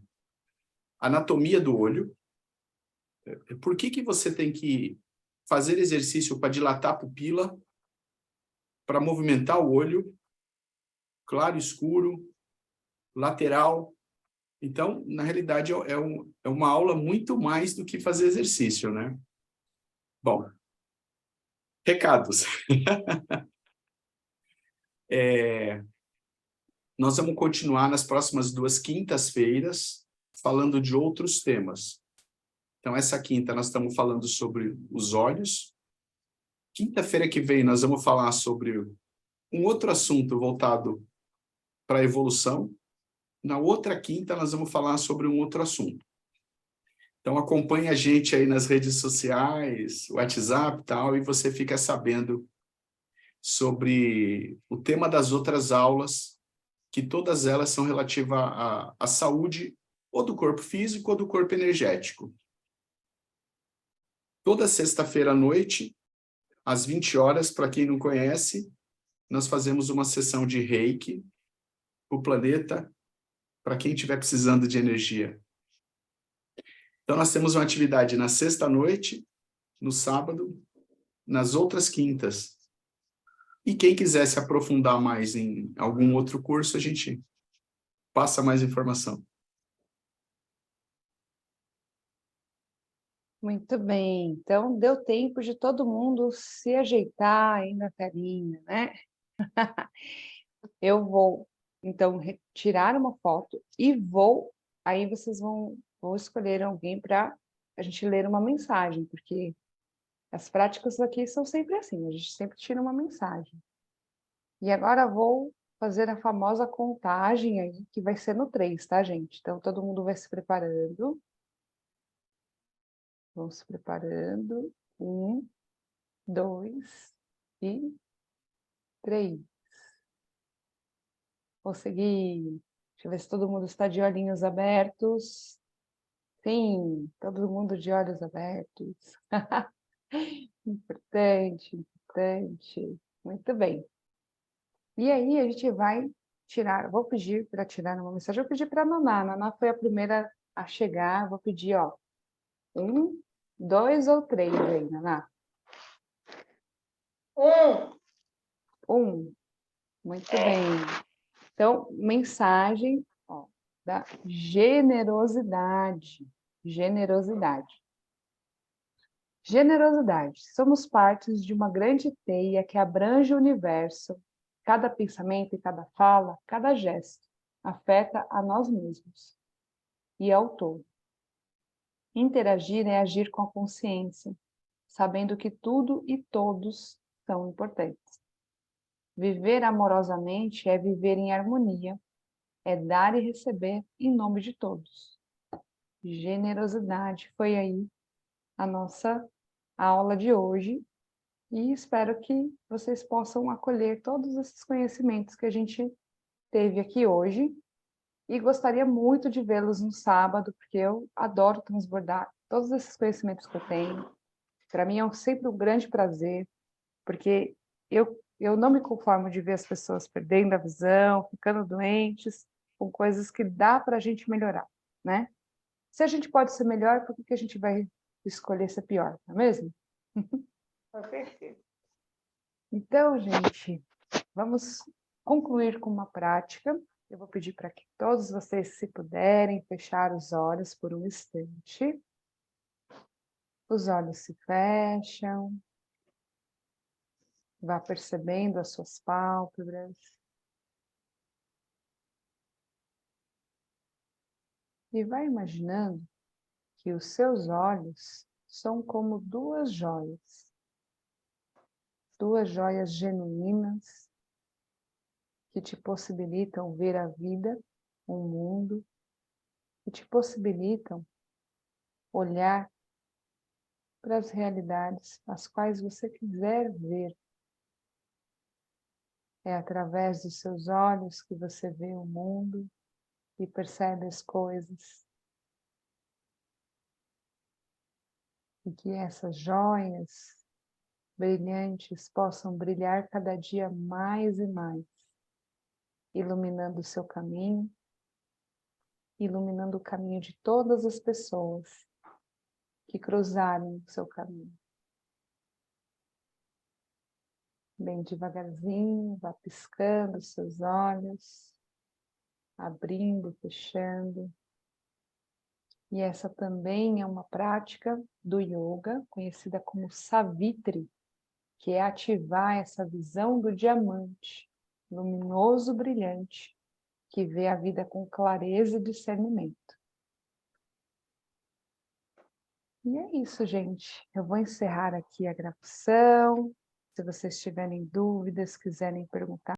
a anatomia do olho, por que você tem que fazer exercício para dilatar a pupila, para movimentar o olho, claro, escuro, lateral. Então, na realidade, é uma aula muito mais do que fazer exercício, né? Bom, recados. Nós vamos continuar nas próximas 2 quintas-feiras falando de outros temas. Então, essa quinta nós estamos falando sobre os olhos. Quinta-feira que vem nós vamos falar sobre um outro assunto voltado para a evolução. Na outra quinta nós vamos falar sobre um outro assunto. Então, acompanhe a gente aí nas redes sociais, WhatsApp e tal, e você fica sabendo sobre o tema das outras aulas, que todas elas são relativas à saúde ou do corpo físico ou do corpo energético. Toda sexta-feira à noite, às 20 horas, para quem não conhece, nós fazemos uma sessão de Reiki, o planeta, para quem estiver precisando de energia. Então, nós temos uma atividade na sexta-noite, no sábado, nas outras quintas. E quem quiser se aprofundar mais em algum outro curso, a gente passa mais informação. Muito bem, então deu tempo de todo mundo se ajeitar aí na telinha, né? Eu vou, então, tirar uma foto e aí vocês vão escolher alguém para a gente ler uma mensagem, porque as práticas aqui são sempre assim, a gente sempre tira uma mensagem. E agora vou fazer a famosa contagem aí, que vai ser no 3, tá, gente? Então, todo mundo vai se preparando. Vão se preparando. 1, 2 e 3. Vou seguir. Deixa eu ver se todo mundo está de olhinhos abertos. Sim, todo mundo de olhos abertos. Importante, importante. Muito bem. E aí a gente vai tirar, vou pedir para tirar uma mensagem, eu vou pedir para a Naná. A Naná foi a primeira a chegar, vou pedir, ó, 1, 2 ou 3 aí, Naná? 1. Muito bem. Então, mensagem, ó, da generosidade. Generosidade. Generosidade. Somos partes de uma grande teia que abrange o universo. Cada pensamento e cada fala, cada gesto, afeta a nós mesmos e ao todo. Interagir é agir com a consciência, sabendo que tudo e todos são importantes. Viver amorosamente é viver em harmonia, é dar e receber em nome de todos. Generosidade foi aí a nossa aula de hoje e espero que vocês possam acolher todos esses conhecimentos que a gente teve aqui hoje e gostaria muito de vê-los no sábado, porque eu adoro transbordar todos esses conhecimentos que eu tenho. Para mim é sempre um grande prazer, porque eu não me conformo de ver as pessoas perdendo a visão, ficando doentes, com coisas que dá para a gente melhorar, né? Se a gente pode ser melhor, por que a gente vai escolher ser pior, não é mesmo? Perfeito. Então, gente, vamos concluir com uma prática. Eu vou pedir para que todos vocês, se puderem, fechar os olhos por um instante. Os olhos se fecham. Vá percebendo as suas pálpebras. E vai imaginando que os seus olhos são como 2 joias. 2 joias genuínas que te possibilitam ver a vida um mundo que te possibilitam olhar para as realidades as quais você quiser ver. É através dos seus olhos que você vê o mundo e percebe as coisas. E que essas joias brilhantes possam brilhar cada dia mais e mais, iluminando o seu caminho, iluminando o caminho de todas as pessoas que cruzarem o seu caminho. Bem devagarzinho, vá piscando os seus olhos, abrindo, fechando. E essa também é uma prática do yoga, conhecida como Savitri, que é ativar essa visão do diamante, luminoso, brilhante, que vê a vida com clareza e discernimento. E é isso, gente. Eu vou encerrar aqui a gravação. Se vocês tiverem dúvidas, quiserem perguntar,